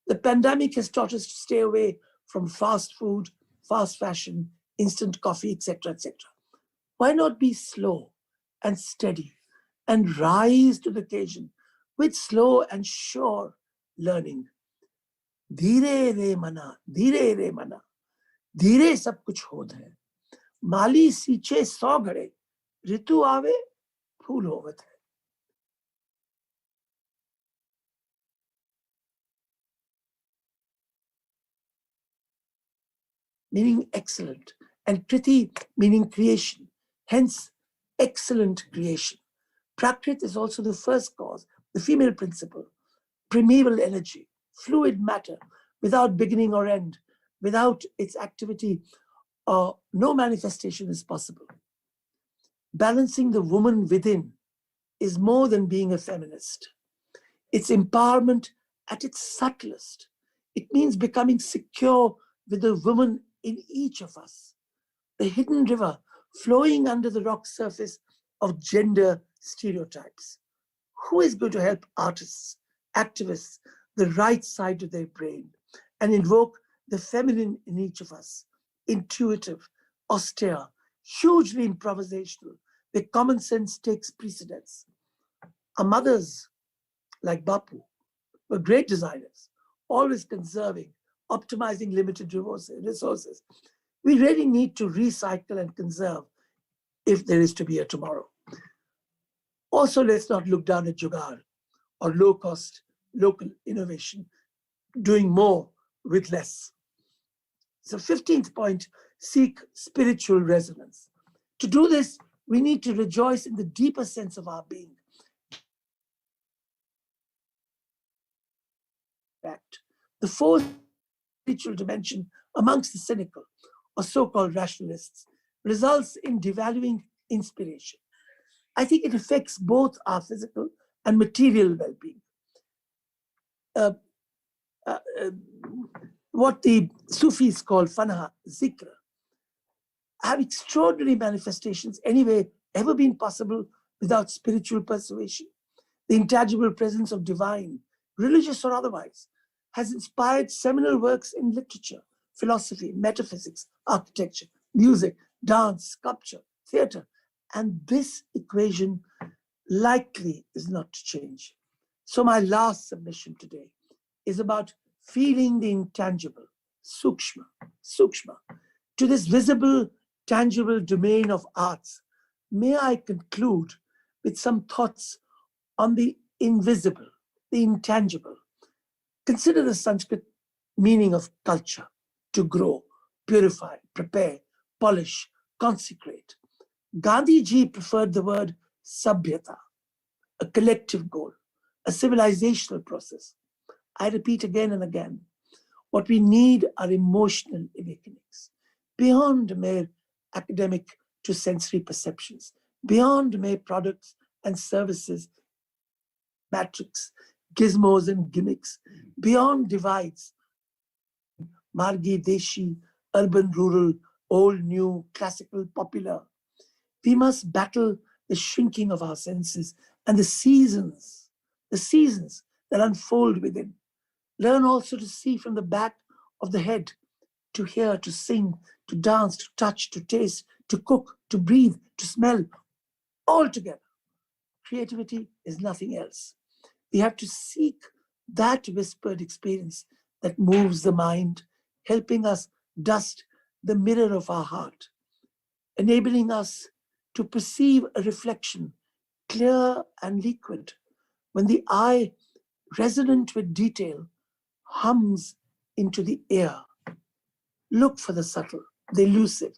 The pandemic has taught us to stay away from fast food, fast fashion, instant coffee, etc., etc. Why not be slow and steady and rise to the occasion with slow and sure learning? धीरे रे मना, धीरे रे मना, धीरे सब कुछ होत है. माली सींचे 100 घड़े, ऋतु आवे, फूल होवत है. Meaning excellent, and Kriti meaning creation, hence excellent creation. Prakrit is also the first cause, the female principle, primeval energy, fluid matter, without beginning or end, without its activity, no manifestation is possible. Balancing the woman within is more than being a feminist. It's empowerment at its subtlest. It means becoming secure with the woman in each of us, the hidden river flowing under the rock surface of gender stereotypes. Who is going to help artists, activists, the right side of their brain and invoke the feminine in each of us? Intuitive, austere, hugely improvisational, where common sense takes precedence. Our mothers, like Bapu, were great designers, always conserving, optimizing limited resources. We really need to recycle and conserve if there is to be a tomorrow. Also, let's not look down at Jugaad or low-cost local innovation, doing more with less. So 15th point, seek spiritual resonance. To do this, we need to rejoice in the deeper sense of our being. The fourth spiritual dimension amongst the cynical or so-called rationalists results in devaluing inspiration. I think it affects both our physical and material well-being. What the Sufis call fanaha, zikr, have extraordinary manifestations anyway ever been possible without spiritual persuasion? The intangible presence of divine, religious or otherwise, has inspired seminal works in literature, philosophy, metaphysics, architecture, music, dance, sculpture, theater. And this equation likely is not to change. So my last submission today is about feeling the intangible, sukshma, to this visible, tangible domain of arts. May I conclude with some thoughts on the invisible, the intangible. Consider the Sanskrit meaning of culture: to grow, purify, prepare, polish, consecrate. Gandhi ji preferred the word sabhyata, a collective goal, a civilizational process. I repeat again and again, what we need are emotional awakenings, beyond mere academic to sensory perceptions, beyond mere products and services, matrix, gizmos and gimmicks, beyond divides, margi, deshi, urban, rural, old, new, classical, popular. We must battle the shrinking of our senses and the seasons that unfold within. Learn also to see from the back of the head, to hear, to sing, to dance, to touch, to taste, to cook, to breathe, to smell, all together. Creativity is nothing else. We have to seek that whispered experience that moves the mind, helping us dust the mirror of our heart, enabling us to perceive a reflection, clear and liquid, when the eye, resonant with detail, hums into the ear. Look for the subtle, the elusive.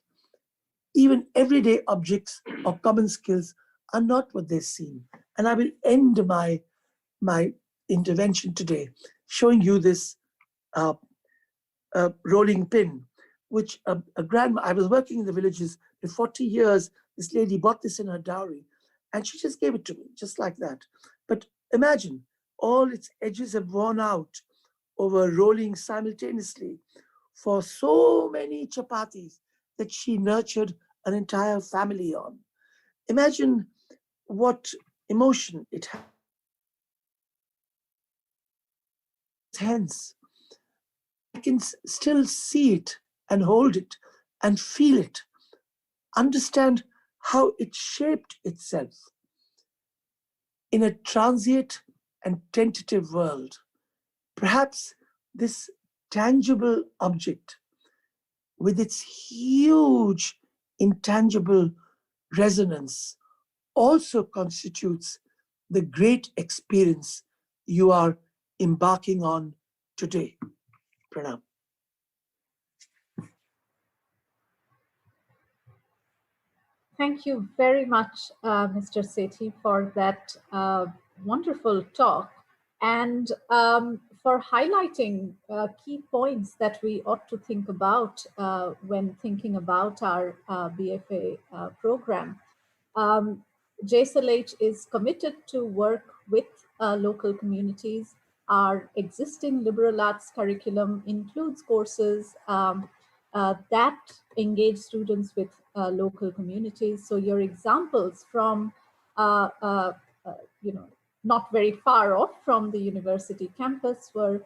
Even everyday objects or common skills are not what they seem. And I will end my intervention today showing you this rolling pin, which a grandma, I was working in the villages for 40 years. This lady bought this in her dowry and she just gave it to me, just like that. But imagine, all its edges have worn out over rolling simultaneously for so many chapatis that she nurtured an entire family on. Imagine what emotion it has. Hence, I can still see it and hold it and feel it, understand how it shaped itself in a transient and tentative world. Perhaps this tangible object, with its huge intangible resonance, also constitutes the great experience you are embarking on today. Pranam. Thank you very much, Mr. Sethi, for that wonderful talk and for highlighting key points that we ought to think about when thinking about our BFA program. JSLH is committed to work with local communities. Our existing liberal arts curriculum includes courses that engage students with local communities. So your examples from, not very far off from the university campus were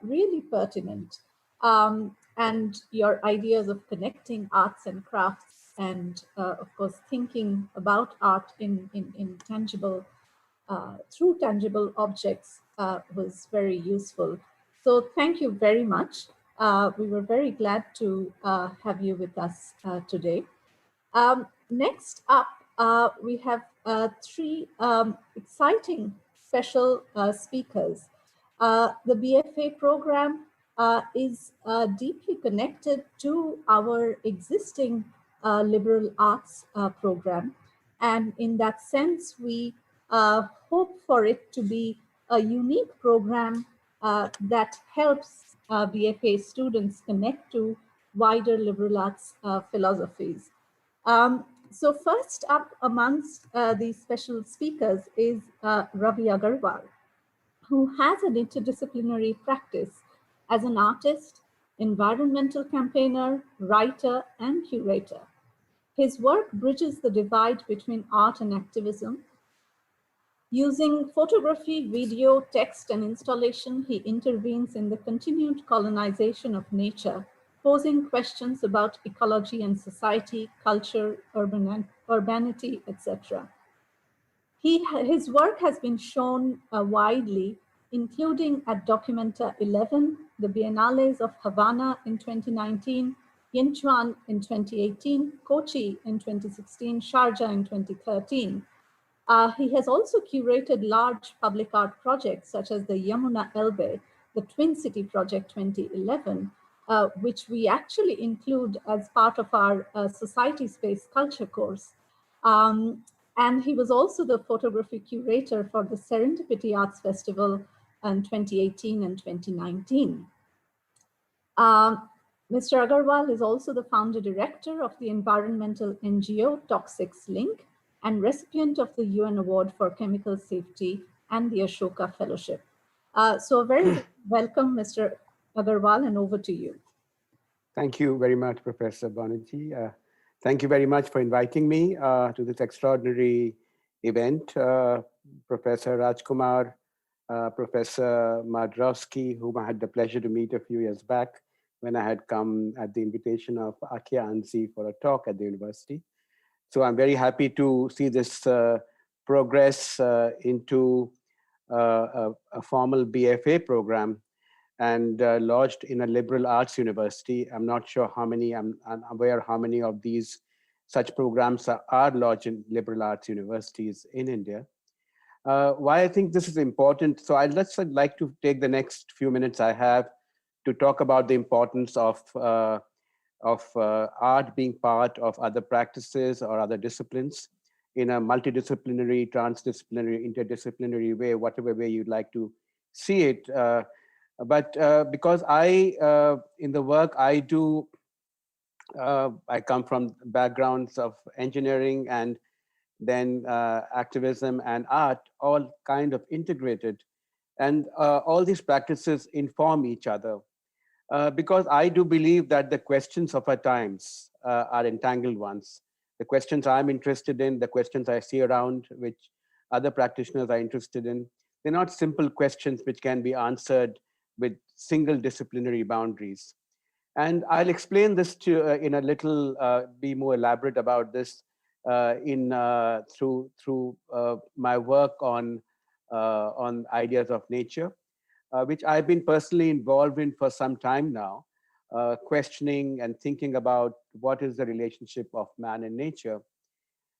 really pertinent. And your ideas of connecting arts and crafts and of course, thinking about art in tangible, through tangible objects was very useful. So thank you very much. We were very glad to have you with us today. Next up, we have three exciting special speakers. The BFA program is deeply connected to our existing liberal arts program. And in that sense, we hope for it to be a unique program that helps BFA students connect to wider liberal arts philosophies. So first up amongst these special speakers is Raviya Garwal, who has an interdisciplinary practice as an artist, environmental campaigner, writer, and curator. His work bridges the divide between art and activism. Using photography, video, text, and installation, he intervenes in the continued colonization of nature, posing questions about ecology and society, culture, urbanity, etc. His work has been shown widely, including at Documenta 11, the Biennales of Havana in 2019, Yinchuan in 2018, Kochi in 2016, Sharjah in 2013. He has also curated large public art projects such as the Yamuna Elbe, the Twin City Project 2011, which we actually include as part of our Society Space Culture course. And he was also the photography curator for the Serendipity Arts Festival in 2018 and 2019. Mr. Agarwal is also the founder director of the environmental NGO Toxics Link and recipient of the UN Award for Chemical Safety and the Ashoka Fellowship. So a very welcome, Mr. Agarwal, and over to you. Thank you very much, Professor Banerjee. Thank you very much for inviting me to this extraordinary event. Professor Rajkumar, Professor Madrowski, whom I had the pleasure to meet a few years back, when I had come at the invitation of Akia Ansi for a talk at the university. So I'm very happy to see this progress into a formal BFA program and lodged in a liberal arts university. I'm not sure how many, I'm aware how many of these such programs are lodged in liberal arts universities in India. Why I think this is important, so I'd like to take the next few minutes I have to talk about the importance of art being part of other practices or other disciplines in a multidisciplinary, transdisciplinary, interdisciplinary way, whatever way you'd like to see it. But because in the work I do, I come from backgrounds of engineering and then activism and art, all kind of integrated. And all these practices inform each other. Because I do believe that the questions of our times are entangled ones. The questions I'm interested in, the questions I see around, which other practitioners are interested in, they're not simple questions which can be answered with single disciplinary boundaries. And I'll explain this to in a little, be more elaborate about this through my work on ideas of nature, which I've been personally involved in for some time now, questioning and thinking about what is the relationship of man and nature.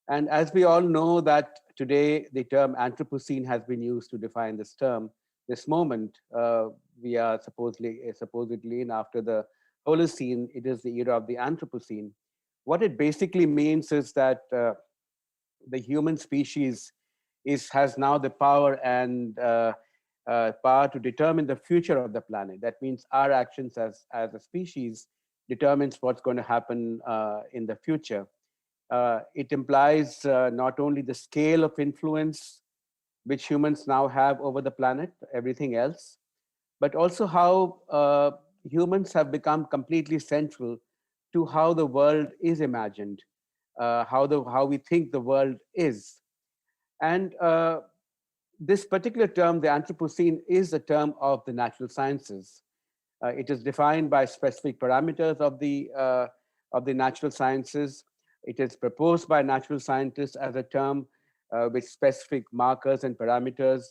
And as we all know that today the term Anthropocene has been used to define this term, this moment, we are supposedly in after the Holocene, it is the era of the Anthropocene. What it basically means is that the human species has now the power and power to determine the future of the planet. That means our actions as a species determines what's going to happen in the future. It implies not only the scale of influence which humans now have over the planet, everything else, but also how humans have become completely central to how the world is imagined, how we think the world is. And this particular term, the Anthropocene, is a term of the natural sciences. It is defined by specific parameters of the natural sciences. It is proposed by natural scientists as a term with specific markers and parameters,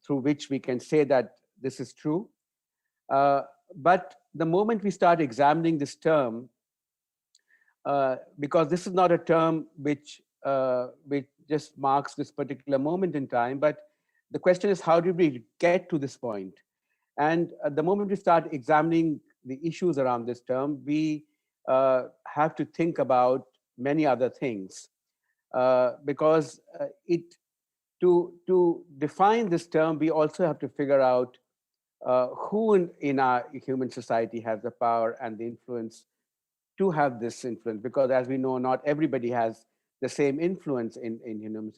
through which we can say that this is true. But the moment we start examining this term, because this is not a term which just marks this particular moment in time, but the question is, how did we get to this point? And the moment we start examining the issues around this term, we have to think about many other things, because to define this term, we also have to figure out who in our human society has the power and the influence to have this influence, because as we know, not everybody has the same influence in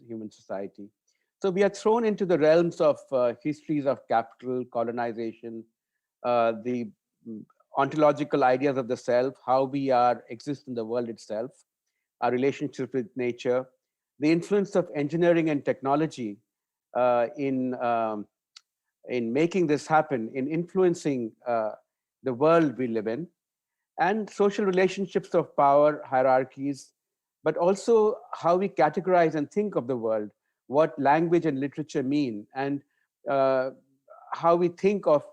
human society. So we are thrown into the realms of histories of capital, colonization, the ontological ideas of the self, how we exist in the world itself, our relationship with nature, the influence of engineering and technology in making this happen, in influencing the world we live in, and social relationships of power, hierarchies, but also how we categorize and think of the world, what language and literature mean, and how we think of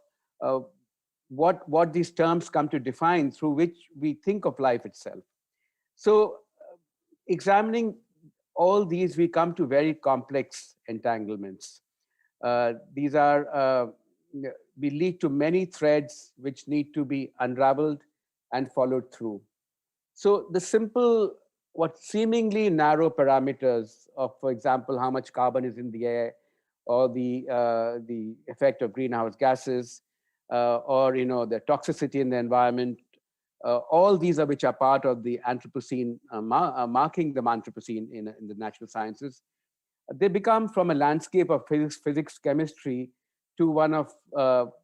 what these terms come to define through which we think of life itself. So examining all these, we come to very complex entanglements. These we lead to many threads which need to be unraveled and followed through. So the simple, what seemingly narrow parameters of, for example, how much carbon is in the air, or the effect of greenhouse gases, or the toxicity in the environment, all these which are part of the Anthropocene, marking the Anthropocene in the natural sciences. They become from a landscape of physics, chemistry, to one of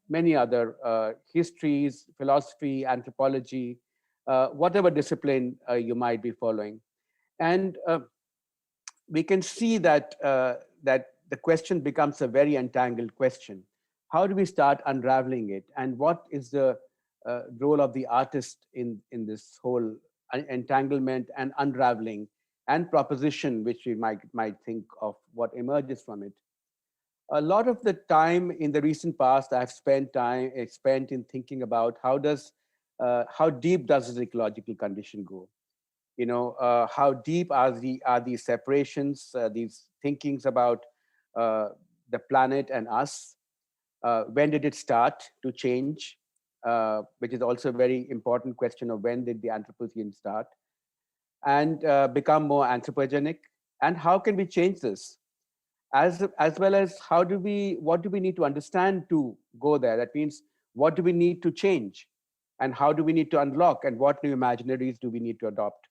many other histories, philosophy, anthropology, whatever discipline you might be following. And we can see that the question becomes a very entangled question. how do we start unraveling it? And what is the role of the artist in this whole entanglement and unraveling and proposition, which we might think of what emerges from it? A lot of the time in the recent past, I've spent in thinking about how deep does this ecological condition go? How deep are these separations, these thinkings about the planet and us? When did it start to change? Which is also a very important question of when did the Anthropocene start and become more anthropogenic? And how can we change this? As well as what do we need to understand to go there? That means, what do we need to change? And how do we need to unlock? And what new imaginaries do we need to adopt?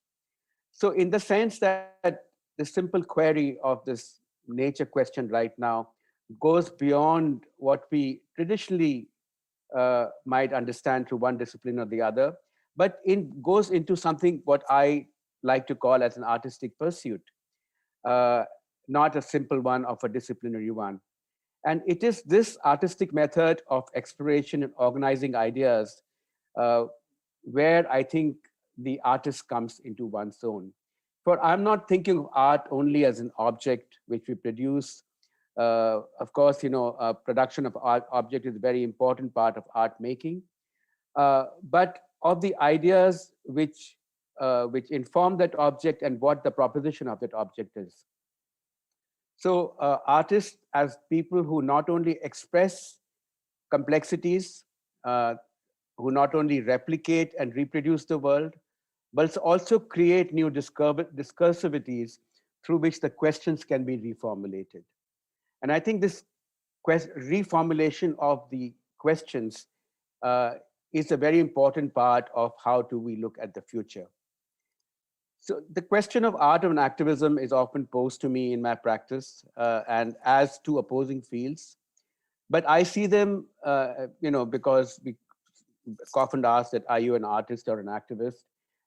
So in the sense that the simple query of this nature question right now goes beyond what we traditionally might understand through one discipline or the other, but it goes into something what I like to call as an artistic pursuit, not a simple one of a disciplinary one. And it is this artistic method of exploration and organizing ideas where I think the artist comes into one's own. For I'm not thinking of art only as an object which we produce. Of course, production of art object is a very important part of art making, but of the ideas which inform that object and what the proposition of that object is. So artists as people who not only express complexities, who not only replicate and reproduce the world, but also create new discursivities through which the questions can be reformulated. And I think this reformulation of the questions is a very important part of how do we look at the future. So the question of art and activism is often posed to me in my practice and as two opposing fields. But I see them, because we often ask that, are you an artist or an activist?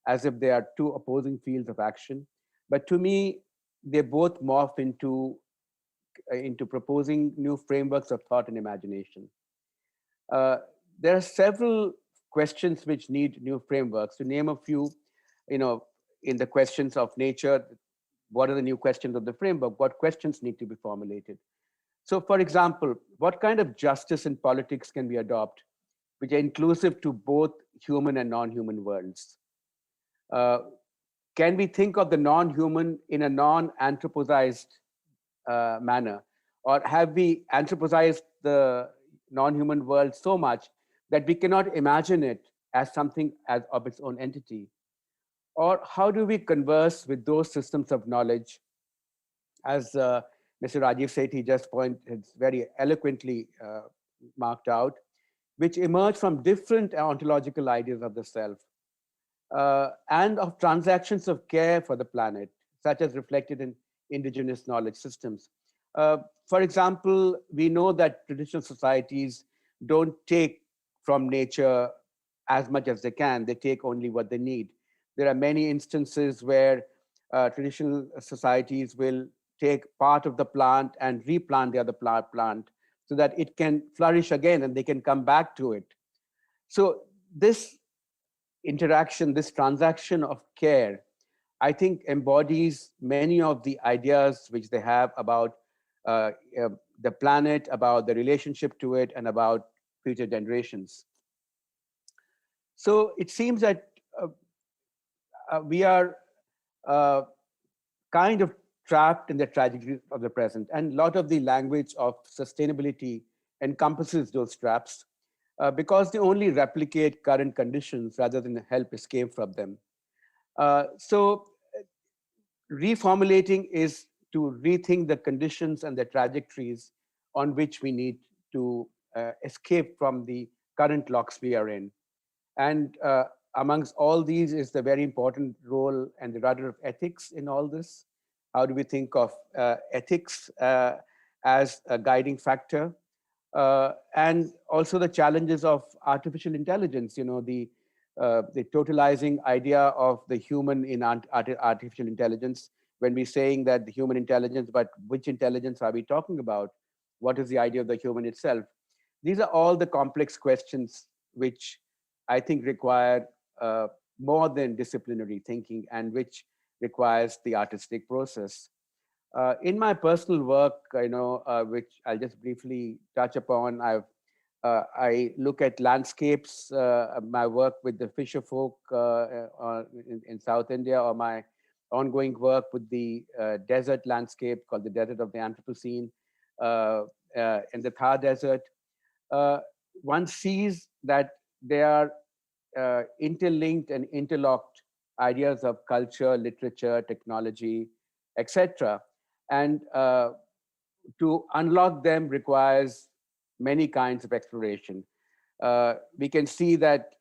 As if they are two opposing fields of action. But to me, they both morph into proposing new frameworks of thought and imagination. There are several questions which need new frameworks. To name a few, in the questions of nature, what are the new questions of the framework? What questions need to be formulated? So for example, what kind of justice in politics can we adopt, which are inclusive to both human and non-human worlds? Can we think of the non-human in a non-anthropozized manner? Or have we anthropozized the non-human world so much that we cannot imagine it as something of its own entity? Or how do we converse with those systems of knowledge, as Mr. Rajiv Sethi just has very eloquently marked out, which emerge from different ontological ideas of the self, and of transactions of care for the planet, such as reflected in indigenous knowledge systems. For example, we know that traditional societies don't take from nature as much as they can. They take only what they need. There are many instances where traditional societies will take part of the plant and replant the other plant so that it can flourish again and they can come back to it. So this interaction, this transaction of care, I think embodies many of the ideas which they have about the planet, about the relationship to it, and about future generations. So it seems that we are kind of trapped in the tragedy of the present, and a lot of the language of sustainability encompasses those traps because they only replicate current conditions rather than help escape from them. So reformulating is to rethink the conditions and the trajectories on which we need to escape from the current locks we are in. And amongst all these is the very important role and the rudder of ethics in all this. How do we think of ethics as a guiding factor? And also the challenges of artificial intelligence, the totalizing idea of the human in artificial intelligence. When we're saying that the human intelligence, but which intelligence are we talking about? What is the idea of the human itself? These are all the complex questions which I think require more than disciplinary thinking and which requires the artistic process. In my personal work, which I'll just briefly touch upon, I look at landscapes, my work with the fisher folk in South India, or my ongoing work with the desert landscape called the Desert of the Anthropocene in the Thar Desert. One sees that they are interlinked and interlocked ideas of culture, literature, technology, etc. And to unlock them requires many kinds of exploration. We can see that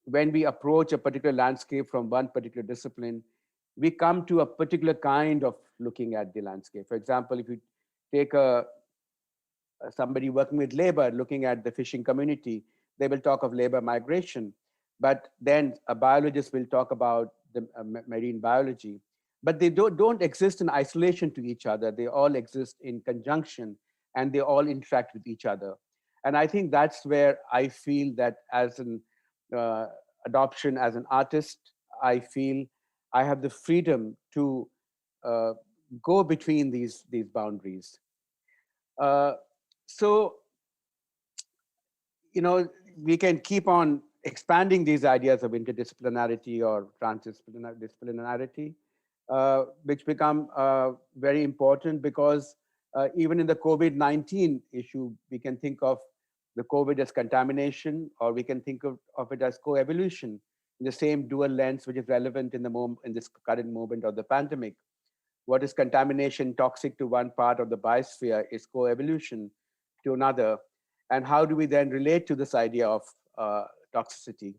when we approach a particular landscape from one particular discipline, we come to a particular kind of looking at the landscape. For example, if you take somebody working with labor, looking at the fishing community, they will talk of labor migration. But then a biologist will talk about the marine biology. But they don't exist in isolation to each other. They all exist in conjunction, and they all interact with each other. And I think that's where I feel that as an adoption, as an artist, I feel I have the freedom to go between these boundaries. So, we can keep on expanding these ideas of interdisciplinarity or transdisciplinarity, which become very important because even in the COVID-19 issue, we can think of the COVID as contamination, or we can think of it as co-evolution in the same dual lens, which is relevant in this current moment of the pandemic. What is contamination toxic to one part of the biosphere is co-evolution to another. And how do we then relate to this idea of toxicity?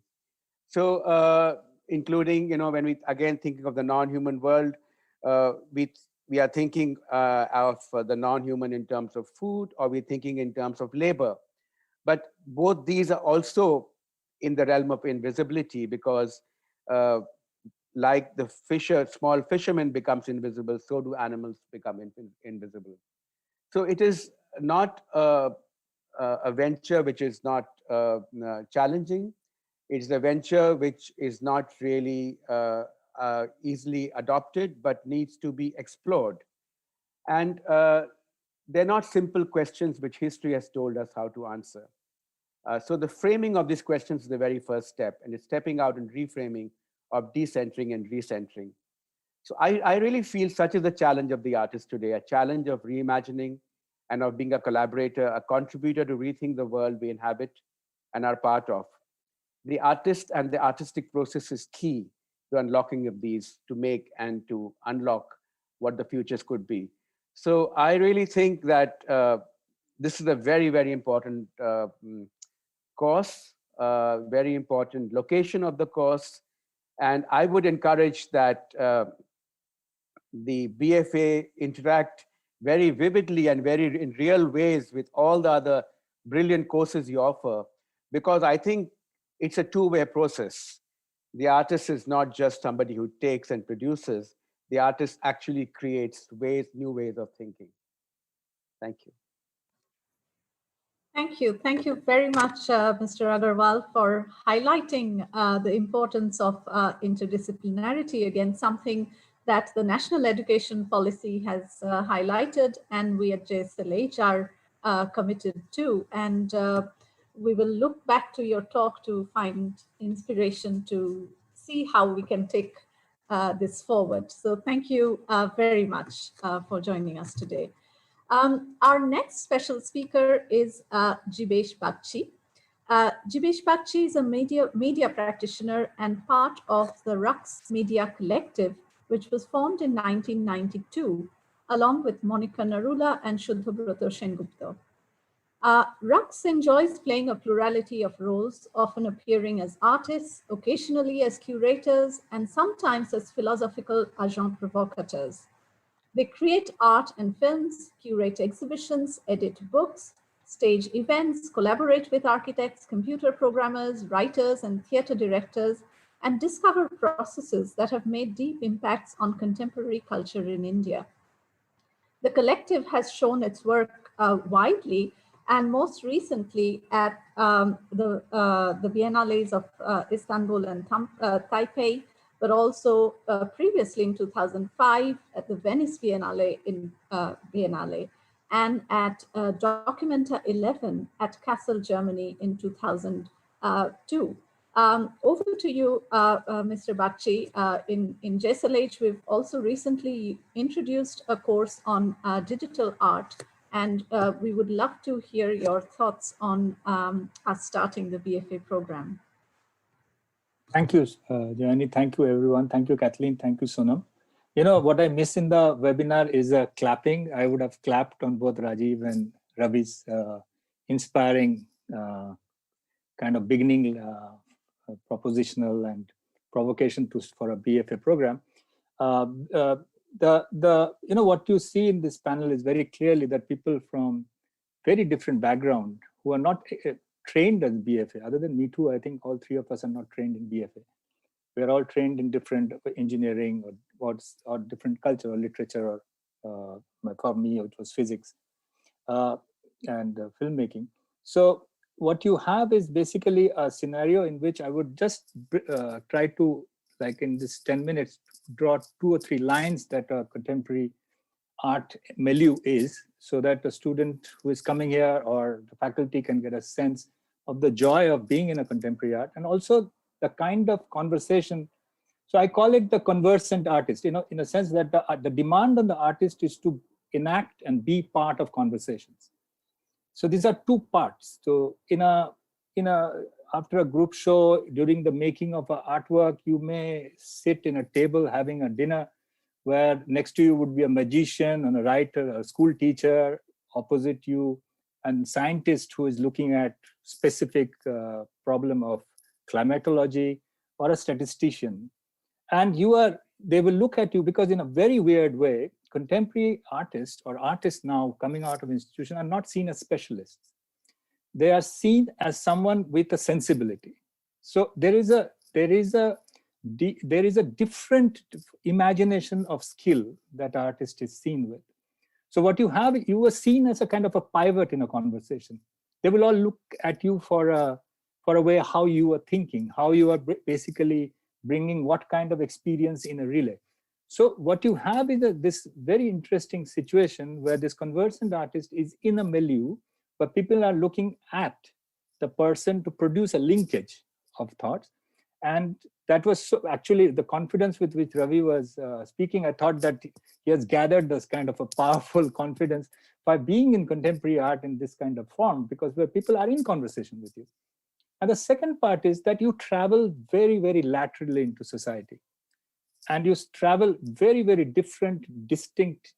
So including, when we again thinking of the non-human world, we are thinking of the non-human in terms of food, or we're thinking in terms of labor. But both these are also in the realm of invisibility, because like the small fisherman becomes invisible, so do animals become invisible. So it is not a venture which is not challenging. It's a venture which is not really easily adopted, but needs to be explored. And they're not simple questions which history has told us how to answer. So the framing of these questions is the very first step, and it's stepping out and reframing of decentering and recentering. So I really feel such is the challenge of the artist today, a challenge of reimagining and of being a collaborator, a contributor to rethink the world we inhabit and are part of. The artist and the artistic process is key to unlocking of these, to make and to unlock what the futures could be. So I really think that this is a very, very important course, very important location of the course. And I would encourage that the BFA interact very vividly and very in real ways with all the other brilliant courses you offer, because I think it's a two-way process. The artist is not just somebody who takes and produces. The artist actually creates new ways of thinking. Thank you. Thank you. Thank you very much, Mr. Agarwal, for highlighting the importance of interdisciplinarity, again, something that the National Education Policy has highlighted, and we at JSLH are committed to. And we will look back to your talk to find inspiration to see how we can take this forward. So thank you very much for joining us today. Our next special speaker is Jibesh Bhakti. Jibesh Bhakti is a media practitioner and part of the Rux Media Collective, which was formed in 1992, along with Monica Narula and Shuddhabroto Sengupta. Rux enjoys playing a plurality of roles, often appearing as artists, occasionally as curators, and sometimes as philosophical agents provocateurs. They create art and films, curate exhibitions, edit books, stage events, collaborate with architects, computer programmers, writers, and theater directors, and discover processes that have made deep impacts on contemporary culture in India. The collective has shown its work widely and most recently at the Biennales of Istanbul and Taipei, but also previously in 2005 at the Venice Biennale Biennale, and at Documenta 11 at Kassel, Germany in 2002. Over to you, Mr. Bhakti. In JSLH, we've also recently introduced a course on digital art, and we would love to hear your thoughts on us starting the BFA program. Thank you, Jayani. Thank you, everyone. Thank you, Kathleen. Thank you, Sonam. You know, what I miss in the webinar is clapping. I would have clapped on both Rajiv and Ravi's inspiring kind of beginning propositional and provocation for a BFA program. You know, what you see in this panel is very clearly that people from very different background who are not trained as BFA, other than me too, I think all three of us are not trained in BFA. We're all trained in different engineering or different culture or literature, or for me, it was physics and filmmaking. So what you have is basically a scenario in which I would just try to, like in this 10 minutes, draw 2 or 3 lines that a contemporary art milieu is, so that a student who is coming here or the faculty can get a sense of the joy of being in a contemporary art, and also the kind of conversation. So I call it the conversant artist, you know, in a sense that the demand on the artist is to enact and be part of conversations. So these are 2 parts. So after a group show, during the making of an artwork, you may sit in a table having a dinner where next to you would be a magician and a writer, a school teacher, opposite you, and scientist who is looking at specific problem of climatology, or a statistician. And they will look at you, because in a very weird way, contemporary artists or artists now coming out of institution are not seen as specialists. They are seen as someone with a sensibility. So there is a different imagination of skill that artist is seen with. So what you are seen as a kind of a pivot in a conversation. They will all look at you for a way how you are thinking, how you are basically bringing what kind of experience in a relay. So what you have is this very interesting situation where this conversant artist is in a milieu where people are looking at the person to produce a linkage of thoughts. And that was actually the confidence with which Ravi was speaking. I thought that he has gathered this kind of a powerful confidence by being in contemporary art in this kind of form, because where people are in conversation with you. And the second part is that you travel very, very laterally into society. And you travel very, very different, distinct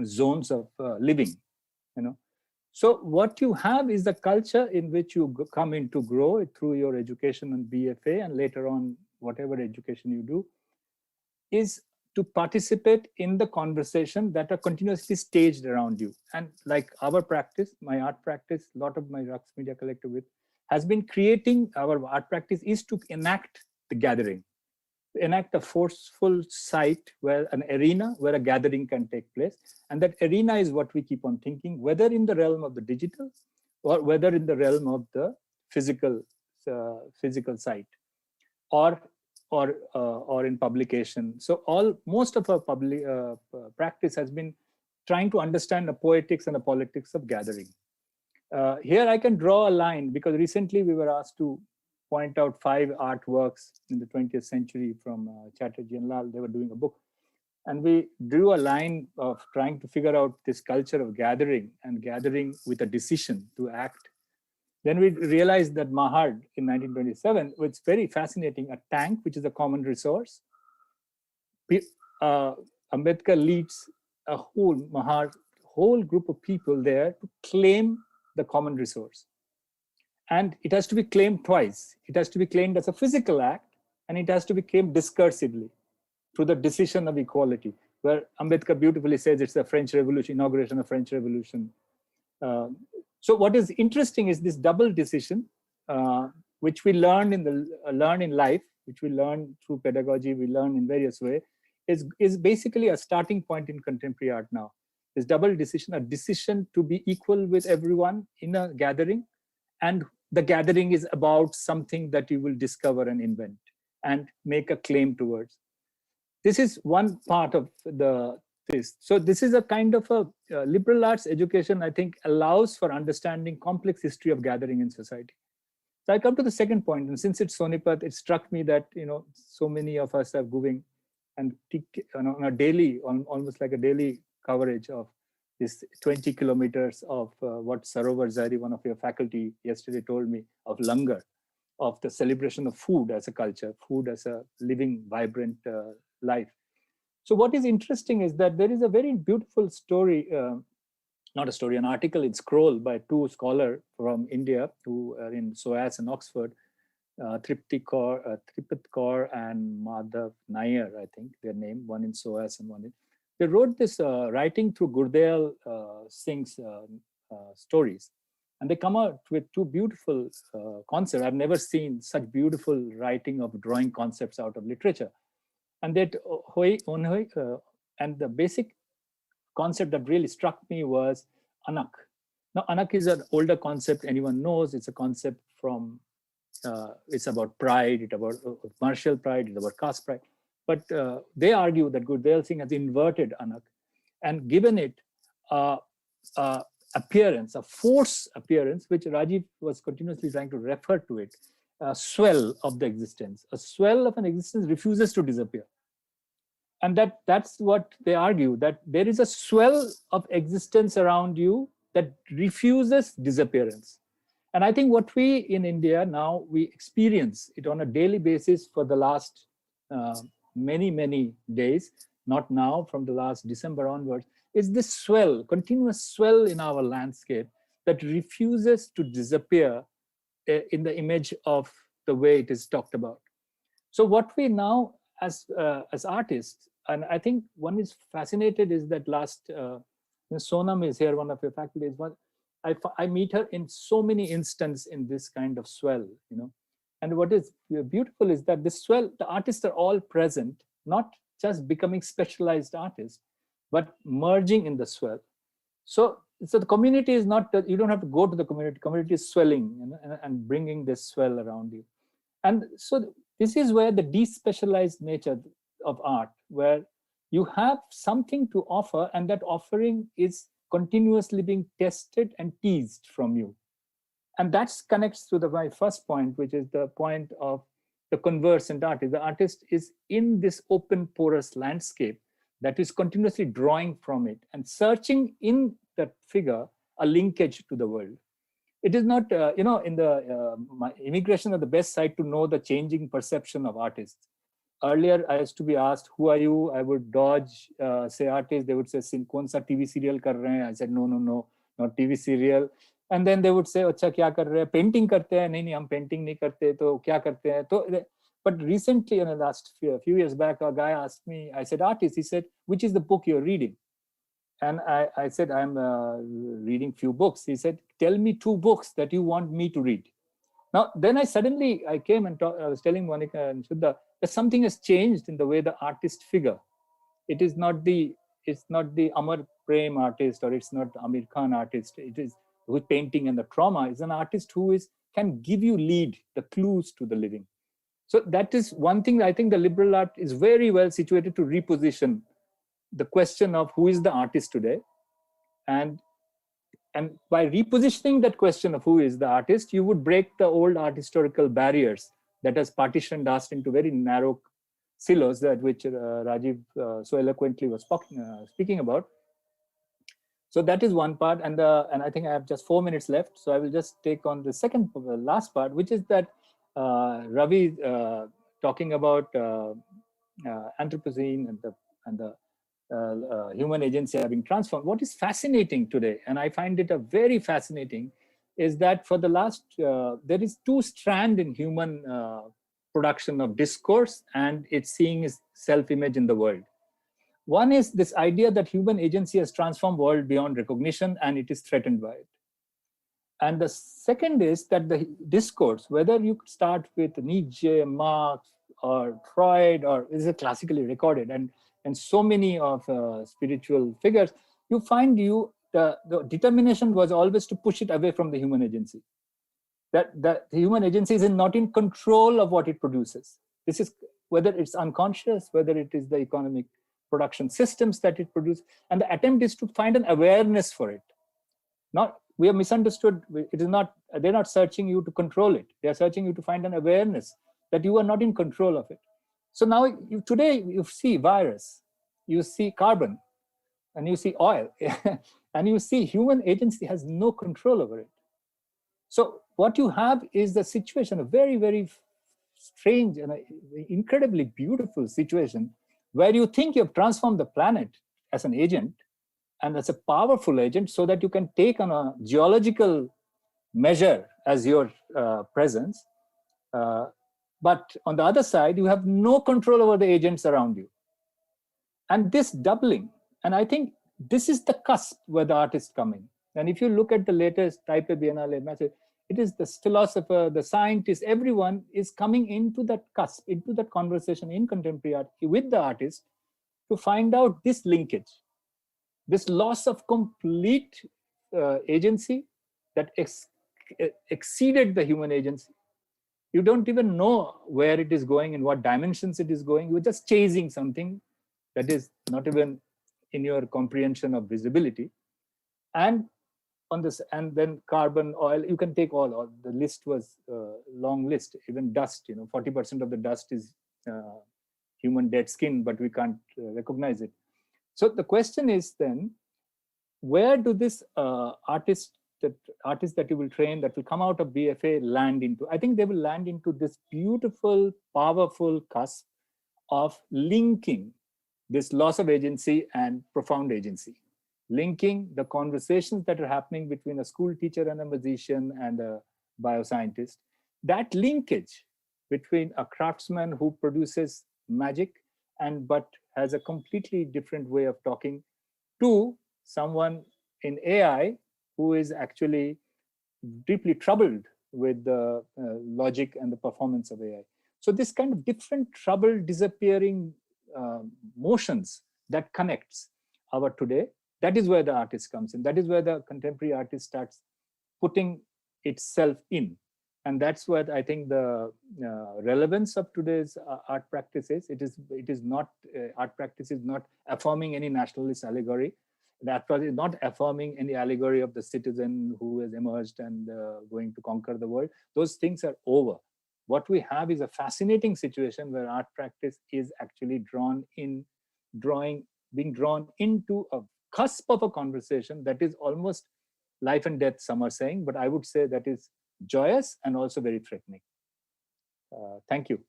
zones of living, you know. So what you have is the culture in which you come in to grow through your education and BFA, and later on, whatever education you do, is to participate in the conversation that are continuously staged around you. And like our practice, my art practice, a lot of my Rux Media Collective with, has been creating, our art practice is to enact the gathering, enact a forceful site, where an arena where a gathering can take place. And that arena is what we keep on thinking, whether in the realm of the digital or whether in the realm of the physical site, or in publication. So most of our public practice has been trying to understand the poetics and the politics of gathering. Here I can draw a line, because recently we were asked to point out 5 artworks in the 20th century from Chatterjee and Lal. They were doing a book. And we drew a line of trying to figure out this culture of gathering, and gathering with a decision to act. Then we realized that Mahad in 1927, it's very fascinating, a tank, which is a common resource. Ambedkar leads a whole group of people there to claim the common resource. And it has to be claimed twice. It has to be claimed as a physical act, and it has to be claimed discursively through the decision of equality, where Ambedkar beautifully says it's the French Revolution, inauguration of French Revolution. So what is interesting is this double decision, which we learn in life, which we learn through pedagogy, we learn in various ways, is basically a starting point in contemporary art now. this double decision, a decision to be equal with everyone in a gathering, and the gathering is about something that you will discover and invent and make a claim towards. This is one part of this. So this is a kind of a liberal arts education, I think, allows for understanding complex history of gathering in society. So I come to the second point, and since it's Sonipat, it struck me that, you know, so many of us are going and on a daily, almost like a daily coverage of this 20 kilometers of what Sarovar Zari, one of your faculty yesterday told me, of langar, of the celebration of food as a culture, food as a living, vibrant life. So what is interesting is that there is a very beautiful story, not a story, an article in Scroll by two scholars from India who are in SOAS and Oxford, Tripti Kaur and Madhav Nair, I think their name, one in SOAS and one in. They wrote this writing through Gurdel Singh's stories. And they come out with two beautiful concepts. I've never seen such beautiful writing of drawing concepts out of literature. And that and the basic concept that really struck me was anak. Now, anak is an older concept anyone knows. It's a concept from, it's about pride, it's about martial pride, it's about caste pride. But they argue that Gurdel Singh has inverted anak and given it appearance, a force appearance, which Rajiv was continuously trying to refer to it, a swell of the existence. A swell of an existence refuses to disappear. And that's what they argue, that there is a swell of existence around you that refuses disappearance. And I think what we in India now, we experience it on a daily basis for the last many, many days, not now, from the last December onwards, is this swell, continuous swell in our landscape that refuses to disappear in the image of the way it is talked about. So what we now, as artists, and I think one is fascinated is that last, Sonam is here, one of your faculties, I meet her in so many instances in this kind of swell, you know. And what is beautiful is that this swell, the artists are all present, not just becoming specialized artists, but merging in the swell. So the community is not, you don't have to go to the community is swelling, you know, and bringing this swell around you. And so this is where the despecialized nature of art, where you have something to offer and that offering is continuously being tested and teased from you. And that connects to my first point, which is the point of the conversant artist. The artist is in this open porous landscape that is continuously drawing from it and searching in that figure a linkage to the world. It is not, you know, in the immigration are the best site to know the changing perception of artists. Earlier, I used to be asked, who are you? I would dodge, say artist. They would say, kaun sa TV serial kar rahe hain? I said, no, not TV serial. And then they would say, acha, kya kar rahe hain? Painting karte hain? Nahi, hum painting nahi karte, to kya karte hain? But recently, in the last few years back, a guy asked me, I said, artist, he said, which is the book you're reading? And I said, I'm reading few books. He said, tell me 2 books that you want me to read. Now, then I came and I was telling Monica and Shuddha that something has changed in the way the artist figure. It is not the Amar Prem artist, or it's not Amir Khan artist. It is with painting and the trauma. Is an artist who can give you the clues to the living. So that is one thing. I think the liberal art is very well situated to reposition the question of who is the artist today, and by repositioning that question of who is the artist, you would break the old art historical barriers that has partitioned us into very narrow silos, that which Rajiv so eloquently was speaking about. So that is one part, and I think I have just 4 minutes left, so I will just take on the last part, which is that Ravi talking about Anthropocene and the human agency having transformed. What is fascinating today, and I find it very fascinating, is that for the last, there is 2 strands in human production of discourse and its seeing its self-image in the world. One is this idea that human agency has transformed the world beyond recognition and it is threatened by it. And the second is that the discourse, whether you start with Nietzsche, Marx, or Freud, or is it classically recorded, and so many of spiritual figures, you find the determination was always to push it away from the human agency. That the human agency is not in control of what it produces. This is whether it's unconscious, whether it is the economic production systems that it produces, and the attempt is to find an awareness for it. Not, we are misunderstood. It is not, they're not searching you to control it. They are searching you to find an awareness that you are not in control of it. So now today you see virus, you see carbon, and you see oil, and you see human agency has no control over it. So what you have is the situation, a very, very strange and incredibly beautiful situation where you think you've transformed the planet as an agent and as a powerful agent so that you can take on a geological measure as your presence. But on the other side, you have no control over the agents around you. And this doubling, and I think this is the cusp where the artists come in. And if you look at the latest Taipei Biennale message, it is the philosopher, the scientist, everyone is coming into that cusp, into that conversation in contemporary art with the artist to find out this linkage, this loss of complete agency that exceeded the human agency. You don't even know where it is going and what dimensions it is going. You're just chasing something that is not even in your comprehension of visibility. And on this, and then carbon, oil, you can take all the list was a long list, even dust, 40% of the dust is human dead skin, but we can't recognize it. So the question is then, where do this artists that you will train, that will come out of BFA, land into? I think they will land into this beautiful, powerful cusp of linking this loss of agency and profound agency, linking the conversations that are happening between a school teacher and a musician and a bioscientist, that linkage between a craftsman who produces magic but has a completely different way of talking to someone in AI who is actually deeply troubled with the logic and the performance of AI. So this kind of different troubled, disappearing motions that connects our today, that is where the artist comes in. That is where the contemporary artist starts putting itself in. And that's what I think the relevance of today's art practice is. It is not, art practice is not affirming any nationalist allegory. That is not affirming any allegory of the citizen who has emerged and going to conquer the world. Those things are over. What we have is a fascinating situation where art practice is actually being drawn into a cusp of a conversation that is almost life and death, some are saying, but I would say that is joyous and also very threatening. Thank you.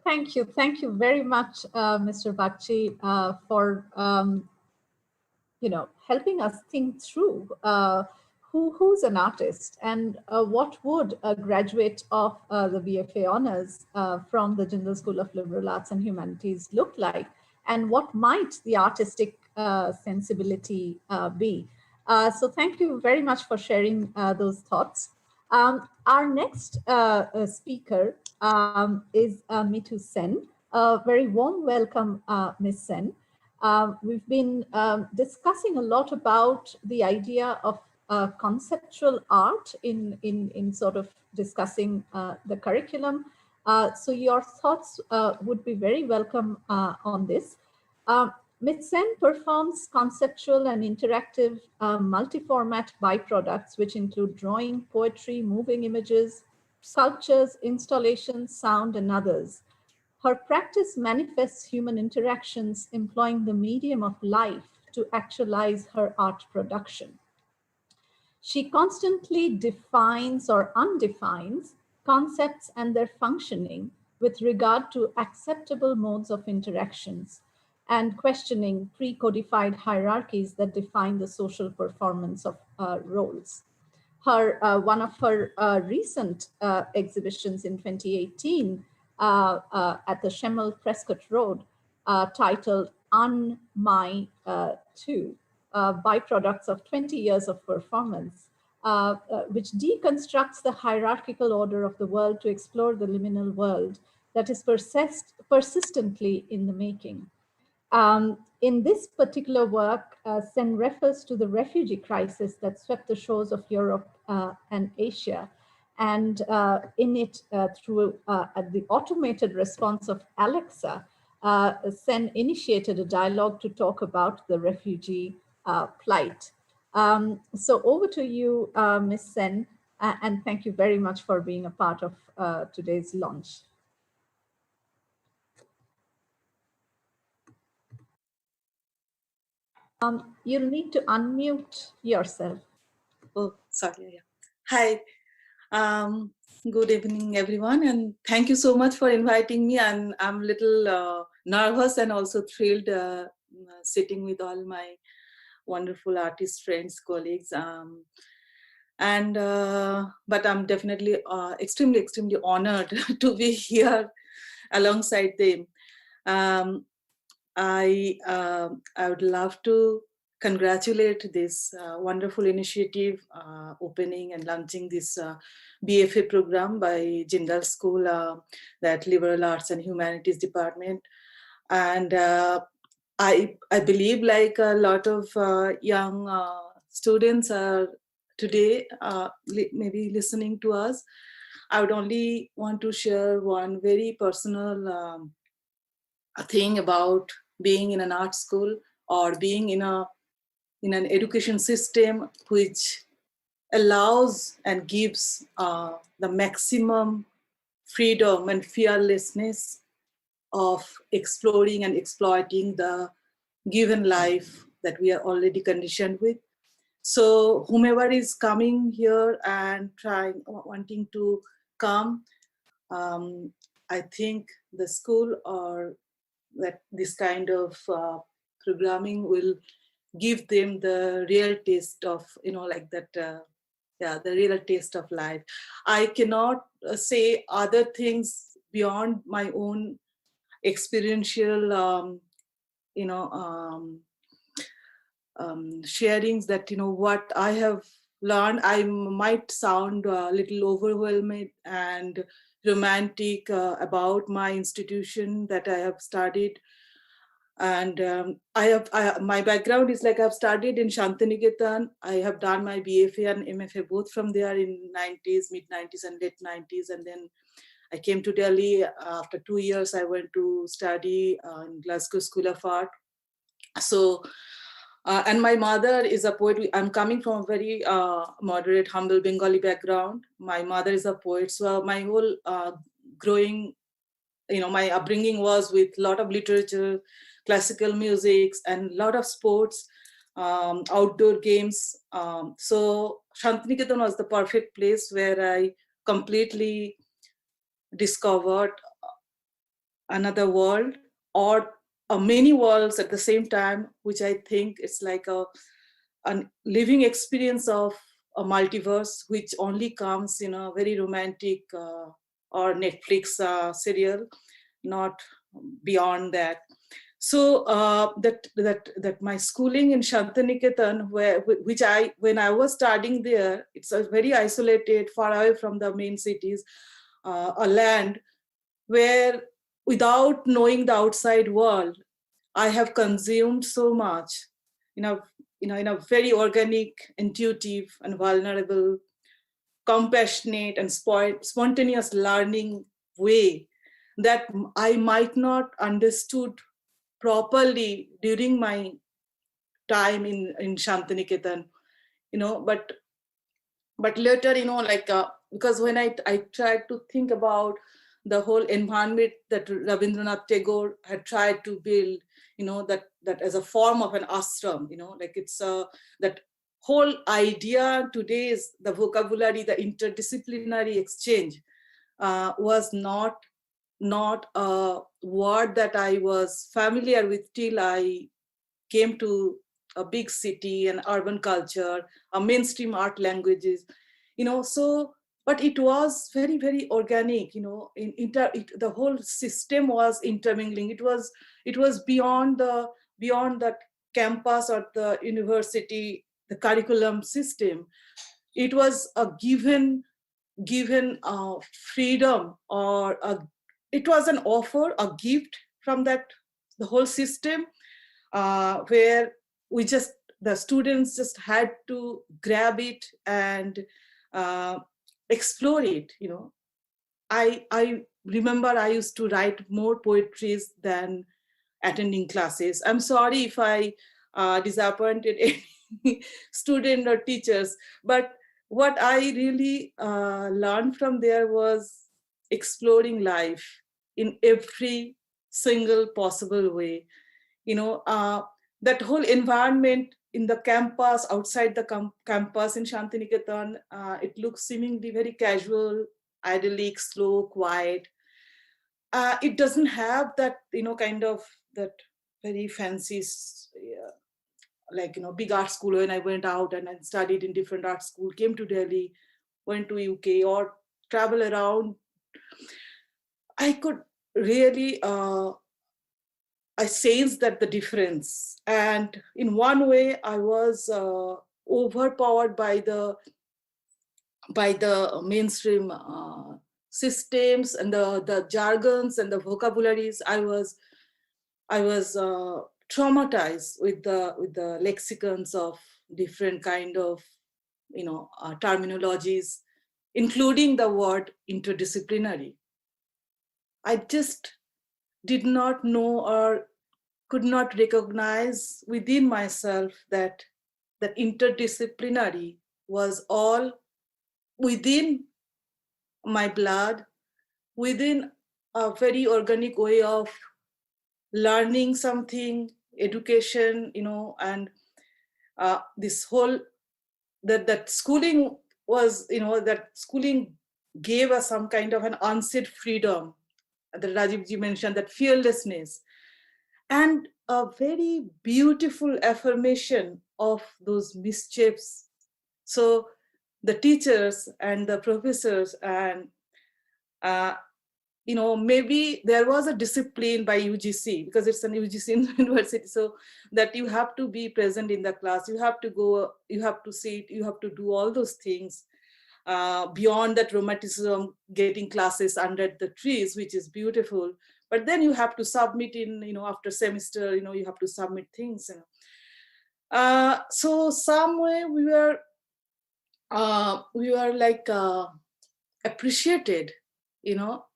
Thank you. Thank you very much, Mr. Bhakti, for helping us think through who's an artist and what would a graduate of the BFA honors from the Jindal School of Liberal Arts and Humanities look like, and what might the artistic sensibility be. So thank you very much for sharing those thoughts. Our next speaker is Mithu Sen. Very warm welcome, Ms. Sen. We've been discussing a lot about the idea of conceptual art in sort of discussing the curriculum. So your thoughts would be very welcome on this. Ms. Sen performs conceptual and interactive multi-format byproducts, which include drawing, poetry, moving images, sculptures, installations, sound, and others. Her practice manifests human interactions, employing the medium of life to actualize her art production. She constantly defines or undefines concepts and their functioning with regard to acceptable modes of interactions and questioning pre-codified hierarchies that define the social performance of roles. One of her recent exhibitions in 2018 at the Schemmel Prescott Road, titled On My Two, byproducts of 20 years of performance, which deconstructs the hierarchical order of the world to explore the liminal world that is persistently in the making. In this particular work, Sen refers to the refugee crisis that swept the shores of Europe and Asia. And in it, through the automated response of Alexa, Sen initiated a dialogue to talk about the refugee plight. So over to you, Ms. Sen, and thank you very much for being a part of today's launch. You'll need to unmute yourself. Oh, sorry. Yeah. Hi. Good evening, everyone, and thank you so much for inviting me. I'm a little nervous and also thrilled sitting with all my wonderful artist friends, colleagues. But I'm definitely extremely honored to be here alongside them. I would love to congratulate this wonderful initiative, opening and launching this BFA program by Jindal School, that Liberal Arts and Humanities Department. And I believe, like a lot of young students are today maybe listening to us, I would only want to share one very personal thing about being in an art school or being in an education system which allows and gives the maximum freedom and fearlessness of exploring and exploiting the given life that we are already conditioned with. So whomever is coming here and wanting to come, I think the school or that this kind of programming will give them the real taste of, like that, the real taste of life. I cannot say other things beyond my own experiential, sharings that, what I have learned. I might sound a little overwhelmed and romantic about my institution that I have studied. And my background is like I've studied in Shantiniketan. I have done my BFA and MFA both from there in 90s, mid 90s and late 90s. And then I came to Delhi. After 2 years, I went to study in Glasgow School of Art. So, and my mother is a poet. I'm coming from a very moderate, humble Bengali background. My mother is a poet. So my whole growing, my upbringing was with a lot of literature, classical music, and a lot of sports, outdoor games. So Shantiniketan was the perfect place where I completely discovered another world, or many worlds at the same time, which I think it's like a living experience of a multiverse, which only comes in a very romantic or Netflix serial, not beyond that. So that my schooling in Shantiniketan, when I was studying there, it's a very isolated, far away from the main cities, a land where, without knowing the outside world, I have consumed so much in a very organic, intuitive, and vulnerable, compassionate, and spontaneous learning way that I might not understood properly during my time in Shantiniketan, but later, because when I tried to think about the whole environment that Rabindranath Tagore had tried to build, that as a form of an ashram, like it's that whole idea today is the vocabulary, the interdisciplinary exchange was not a word that I was familiar with till I came to a big city, an urban culture, a mainstream art languages, so, but it was very, very organic, the whole system was intermingling. It was beyond that campus or the university, the curriculum system. It was a given freedom, or it was an offer, a gift from that, the whole system, where the students just had to grab it and explore it. I remember I used to write more poetries than attending classes. I'm sorry if I disappointed any student or teachers, but what I really learned from there was exploring life in every single possible way. That whole environment in the campus, outside the campus in Shantiniketan, it looks seemingly very casual, idyllic, slow, quiet. It doesn't have that, kind of that very fancy, big art school. When I went out and I studied in different art school, came to Delhi, went to UK or travel around, I could really, I sensed that the difference. And in one way, I was overpowered by the mainstream systems and the jargons and the vocabularies. I was traumatized with the lexicons of different kind of terminologies, including the word interdisciplinary. I just did not know or could not recognize within myself that interdisciplinary was all within my blood, within a very organic way of learning something, education, and this whole, that schooling was, that schooling gave us some kind of an unsaid freedom that Rajivji mentioned, that fearlessness, and a very beautiful affirmation of those mischiefs. So the teachers and the professors and maybe there was a discipline by UGC, because it's an UGC university, so that you have to be present in the class, you have to go, you have to sit, you have to do all those things, beyond that romanticism, getting classes under the trees, which is beautiful, but then you have to submit in, after semester, you have to submit things. So some way we were like appreciated,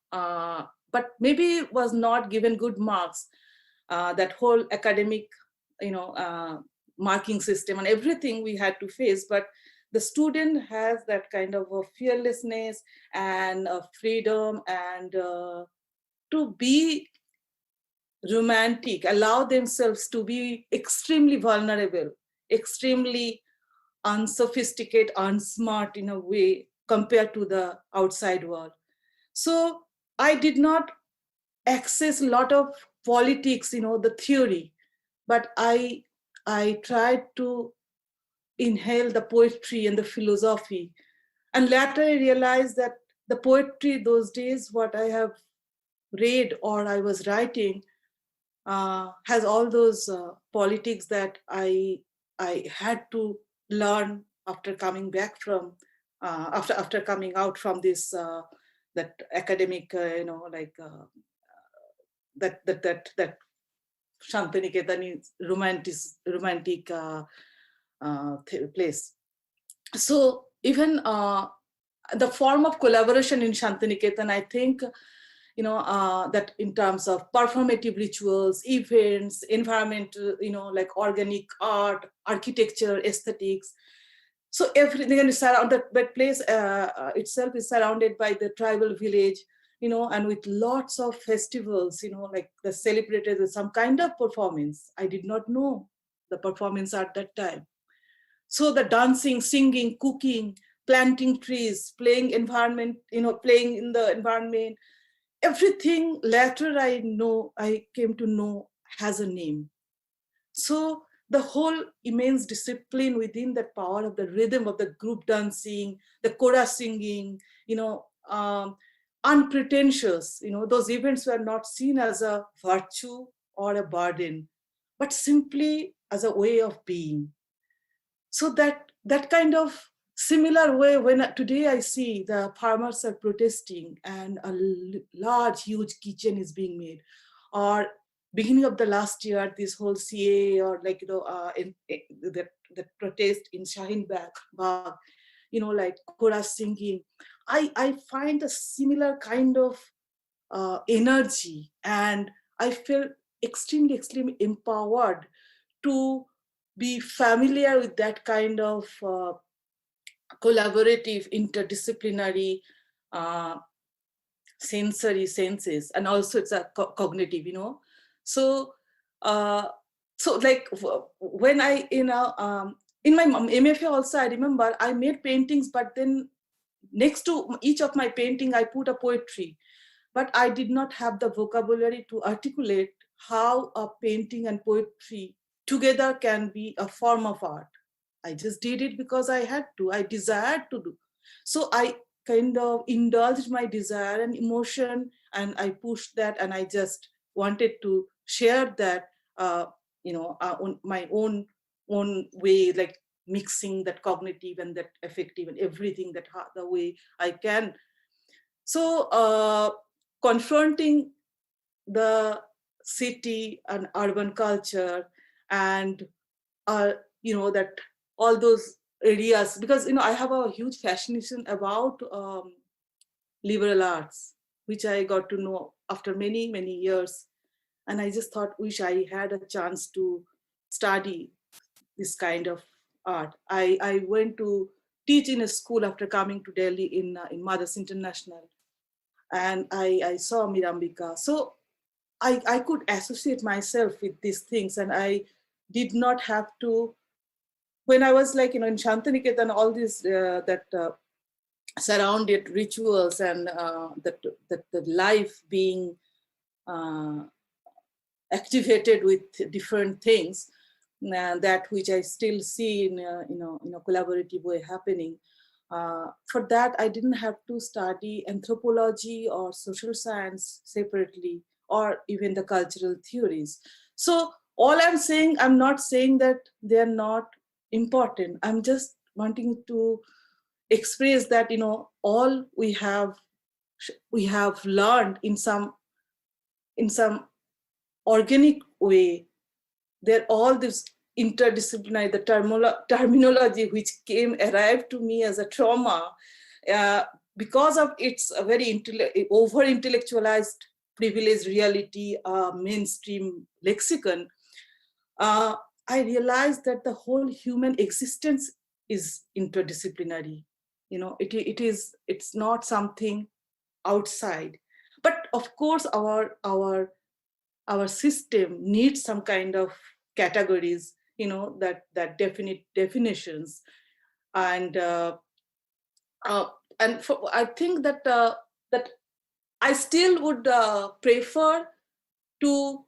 but maybe was not given good marks. That whole academic, marking system and everything we had to face, but the student has that kind of a fearlessness and a freedom and to be romantic, allow themselves to be extremely vulnerable, extremely unsophisticated, unsmart in a way compared to the outside world. So I did not access a lot of politics, the theory, but I tried to inhale the poetry and the philosophy. And later I realized that the poetry those days, what I have read or I was writing, has all those politics that I had to learn after coming back from, after coming out from this, that academic, that Shantiniketan is romantic place. So even the form of collaboration in Shantiniketan, I think, that in terms of performative rituals, events, environmental, like organic art, architecture, aesthetics. So everything is surrounded, that place itself is surrounded by the tribal village, and with lots of festivals, like the celebrated with some kind of performance. I did not know the performance at that time. So the dancing, singing, cooking, planting trees, playing environment, playing in the environment, everything later I came to know has a name. So the whole immense discipline within that power of the rhythm of the group dancing, the chorus singing, unpretentious, those events were not seen as a virtue or a burden, but simply as a way of being. So that kind of similar way, when today I see the farmers are protesting and a large, huge kitchen is being made, or beginning of the last year, this whole CA or like, the protest in Shaheen Bagh, like chorus singing, I find a similar kind of energy, and I felt extremely empowered to be familiar with that kind of collaborative, interdisciplinary sensory senses, and also it's a cognitive, So, like when I, in my MFA also, I remember I made paintings, but then next to each of my painting, I put a poetry, but I did not have the vocabulary to articulate how a painting and poetry together can be a form of art. I just did it because I had to, I desired to do. So I kind of indulged my desire and emotion, and I pushed that, and I just wanted to share that, on my own way, like mixing that cognitive and that affective and everything, that the way I can. So confronting the city and urban culture, and that all those areas, because I have a huge fascination about liberal arts, which I got to know after many years, and I just thought, wish I had a chance to study this kind of art. I went to teach in a school after coming to Delhi in Madras International, and I saw Mirambika. So I could associate myself with these things, and I did not have to, when I was like, in Shantiniketan, all these surrounded rituals, and that the life being activated with different things, that which I still see in a collaborative way happening. For that, I didn't have to study anthropology or social science separately, or even the cultural theories. So all I'm saying, I'm not saying that they're not important. I'm just wanting to express that, all we have learned in some organic way. They're all this interdisciplinary, the terminology which arrived to me as a trauma, because of its a very over-intellectualized, privileged reality, mainstream lexicon. I realized that the whole human existence is interdisciplinary. It's not something outside. But of course, our system needs some kind of categories, that definite definitions, and I think that that I still would prefer to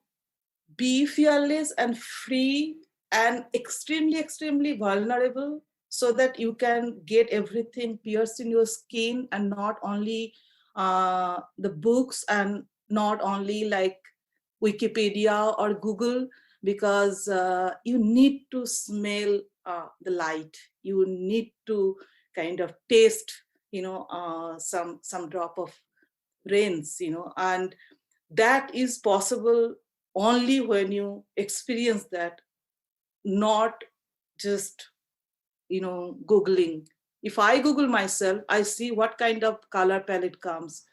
be fearless and free and extremely vulnerable, so that you can get everything pierced in your skin, and not only the books, and not only like Wikipedia or Google, because you need to smell the light. You need to kind of taste, some drop of rains, and that is possible only when you experience that, not just, Googling. If I Google myself, I see what kind of color palette comes.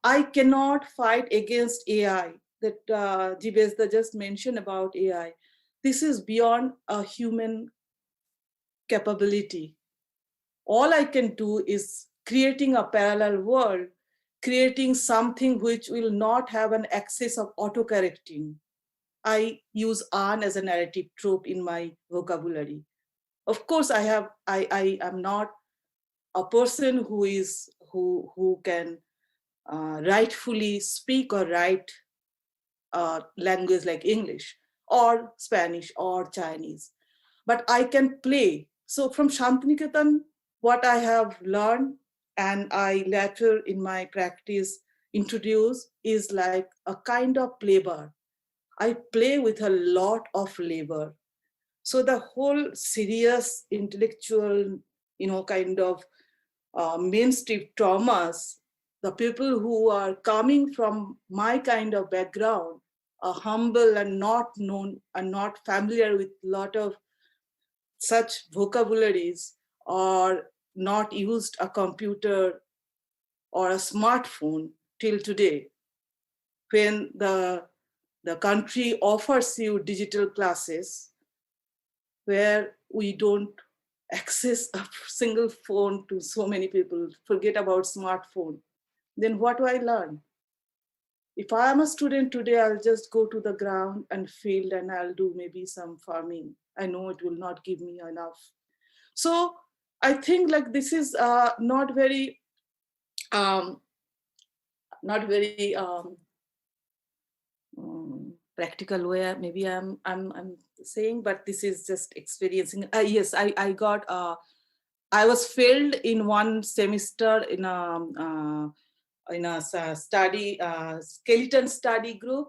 I cannot fight against AI that Jibesh just mentioned about AI. This is beyond a human capability. All I can do is creating a parallel world, creating something which will not have an access of autocorrecting. I use "an" as a narrative trope in my vocabulary. Of course, I am not a person who can rightfully speak or write language like English or Spanish or Chinese, but I can play. So from Shantiniketan, what I have learned, and I later in my practice introduce, is like a kind of labor. I play with a lot of labor. So the whole serious intellectual, kind of mainstream traumas, the people who are coming from my kind of background humble and not known and not familiar with a lot of such vocabularies, or not used a computer or a smartphone till today, when the country offers you digital classes where we don't access a single phone to so many people, forget about smartphone, then what do I learn? If I am a student today, I'll just go to the ground and field and I'll do maybe some farming. I know it will not give me enough. So I think like this is not very practical way maybe I'm saying, but this is just experiencing. Yes, I got I was failed in one semester in a study skeleton study group,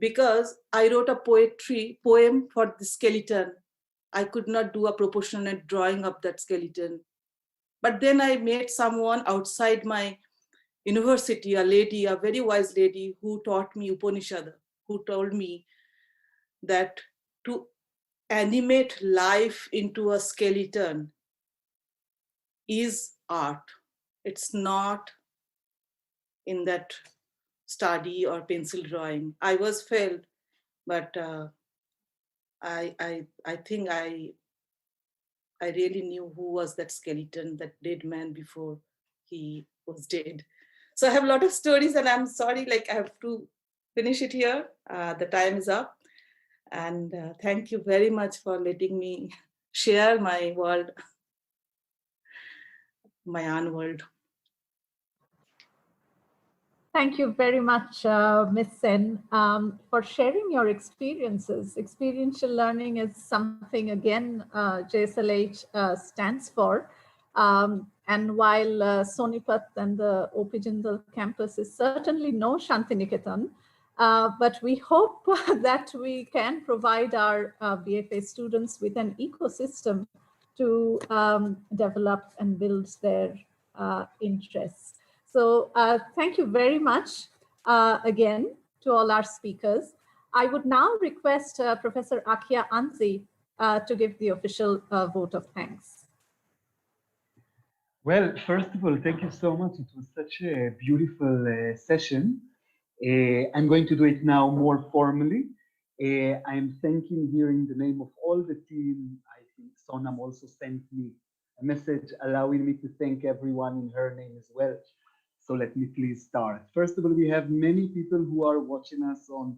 because I wrote a poem for the skeleton. I could not do a proportionate drawing of that skeleton. But then I met someone outside my university, a lady, a very wise lady, who taught me Upanishad, who told me that to animate life into a skeleton is art. It's not in that study or pencil drawing. I was failed, but I think I really knew who was that skeleton, that dead man before he was dead. So I have a lot of stories, and I'm sorry, like I have to finish it here. The time is up. And thank you very much for letting me share my world, my own world. Thank you very much, Ms. Sen, for sharing your experiences. Experiential learning is something, again, JSLH stands for. And while Sonipat and the OP Jindal campus is certainly no Shantiniketan, but we hope that we can provide our BFA students with an ecosystem to develop and build their interests. So thank you very much again to all our speakers. I would now request Professor Akia Anzi to give the official vote of thanks. Well, first of all, thank you so much. It was such a beautiful session. I'm going to do it now more formally. I'm thanking here in the name of all the team. I think Sonam also sent me a message allowing me to thank everyone in her name as well. So let me please start. First of all, we have many people who are watching us on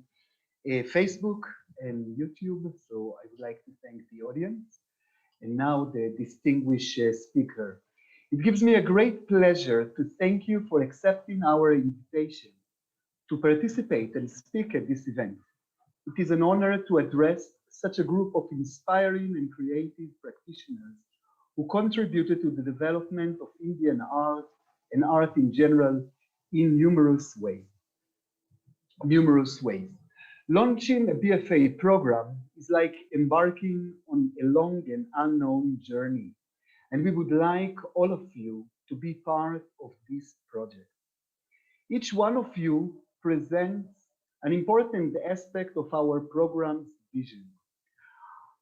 Facebook and YouTube. So I would like to thank the audience. And now the distinguished speaker. It gives me a great pleasure to thank you for accepting our invitation to participate and speak at this event. It is an honor to address such a group of inspiring and creative practitioners who contributed to the development of Indian art and art in general in numerous ways. Launching a BFA program is like embarking on a long and unknown journey, and we would like all of you to be part of this project. Each one of you presents an important aspect of our program's vision.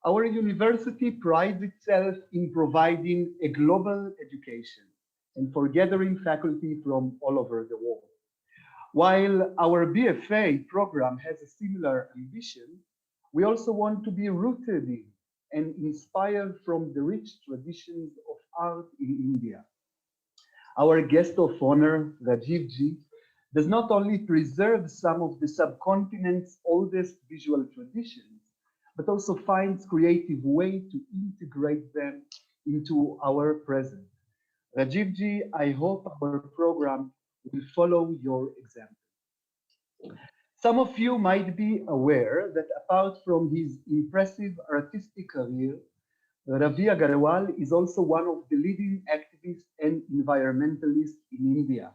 Our university prides itself in providing a global education and for gathering faculty from all over the world. While our BFA program has a similar ambition, we also want to be rooted in and inspired from the rich traditions of art in India. Our guest of honor, Rajiv Ji, does not only preserve some of the subcontinent's oldest visual traditions, but also finds creative way to integrate them into our present. Rajiv Ji, I hope our program will follow your example. Some of you might be aware that apart from his impressive artistic career, Raviya Garwal is also one of the leading activists and environmentalists in India.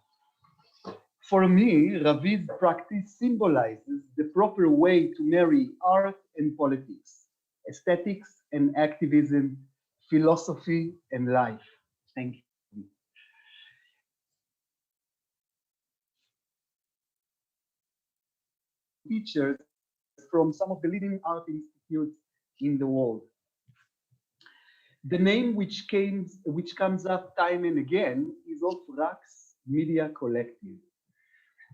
For me, Ravi's practice symbolizes the proper way to marry art and politics, aesthetics and activism, philosophy and life. Thank you. Teachers from some of the leading art institutes in the world. The name which comes up time and again is of Rax Media Collective.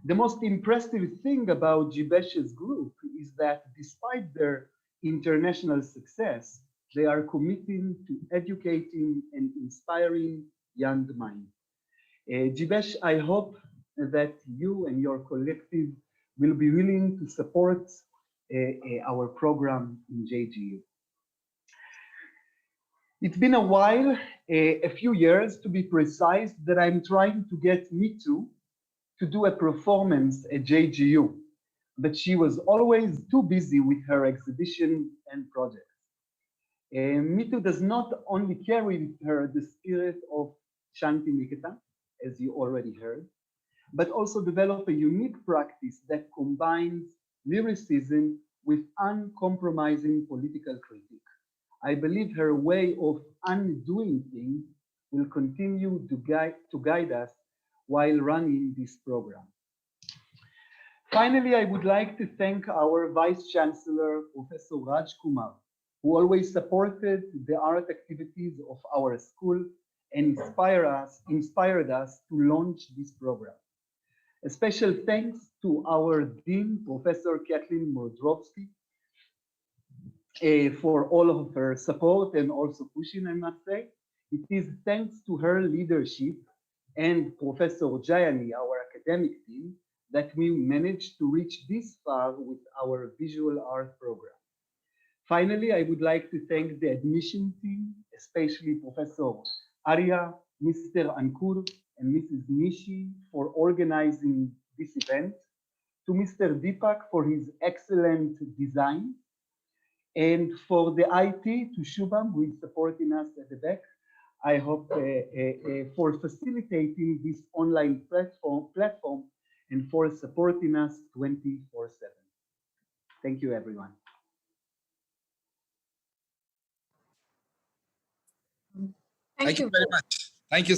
The most impressive thing about Jibesh's group is that despite their international success, they are committing to educating and inspiring young minds. Jibesh, I hope that you and your collective will be willing to support our program in JGU. It's been a while, a few years to be precise, that I'm trying to get Mithu to do a performance at JGU, but she was always too busy with her exhibition and projects. Mithu does not only carry with her the spirit of Shanti Niketa, as you already heard, but also develop a unique practice that combines lyricism with uncompromising political critique. I believe her way of undoing things will continue to guide us while running this program. Finally, I would like to thank our Vice Chancellor, Professor Raj Kumar, who always supported the art activities of our school and inspired us to launch this program. A special thanks to our Dean, Professor Kathleen Mordrovsky, for all of her support and also pushing, I must say. It is thanks to her leadership and Professor Jayani, our academic team, that we managed to reach this far with our visual art program. Finally, I would like to thank the admission team, especially Professor Arya, Mr. Ankur, and Mrs. Nishi for organizing this event, to Mr. Deepak for his excellent design, and for the IT, to Shubham, who is supporting us at the back. I hope for facilitating this online platform and for supporting us 24/7. Thank you, everyone. Thank you very much. Thank you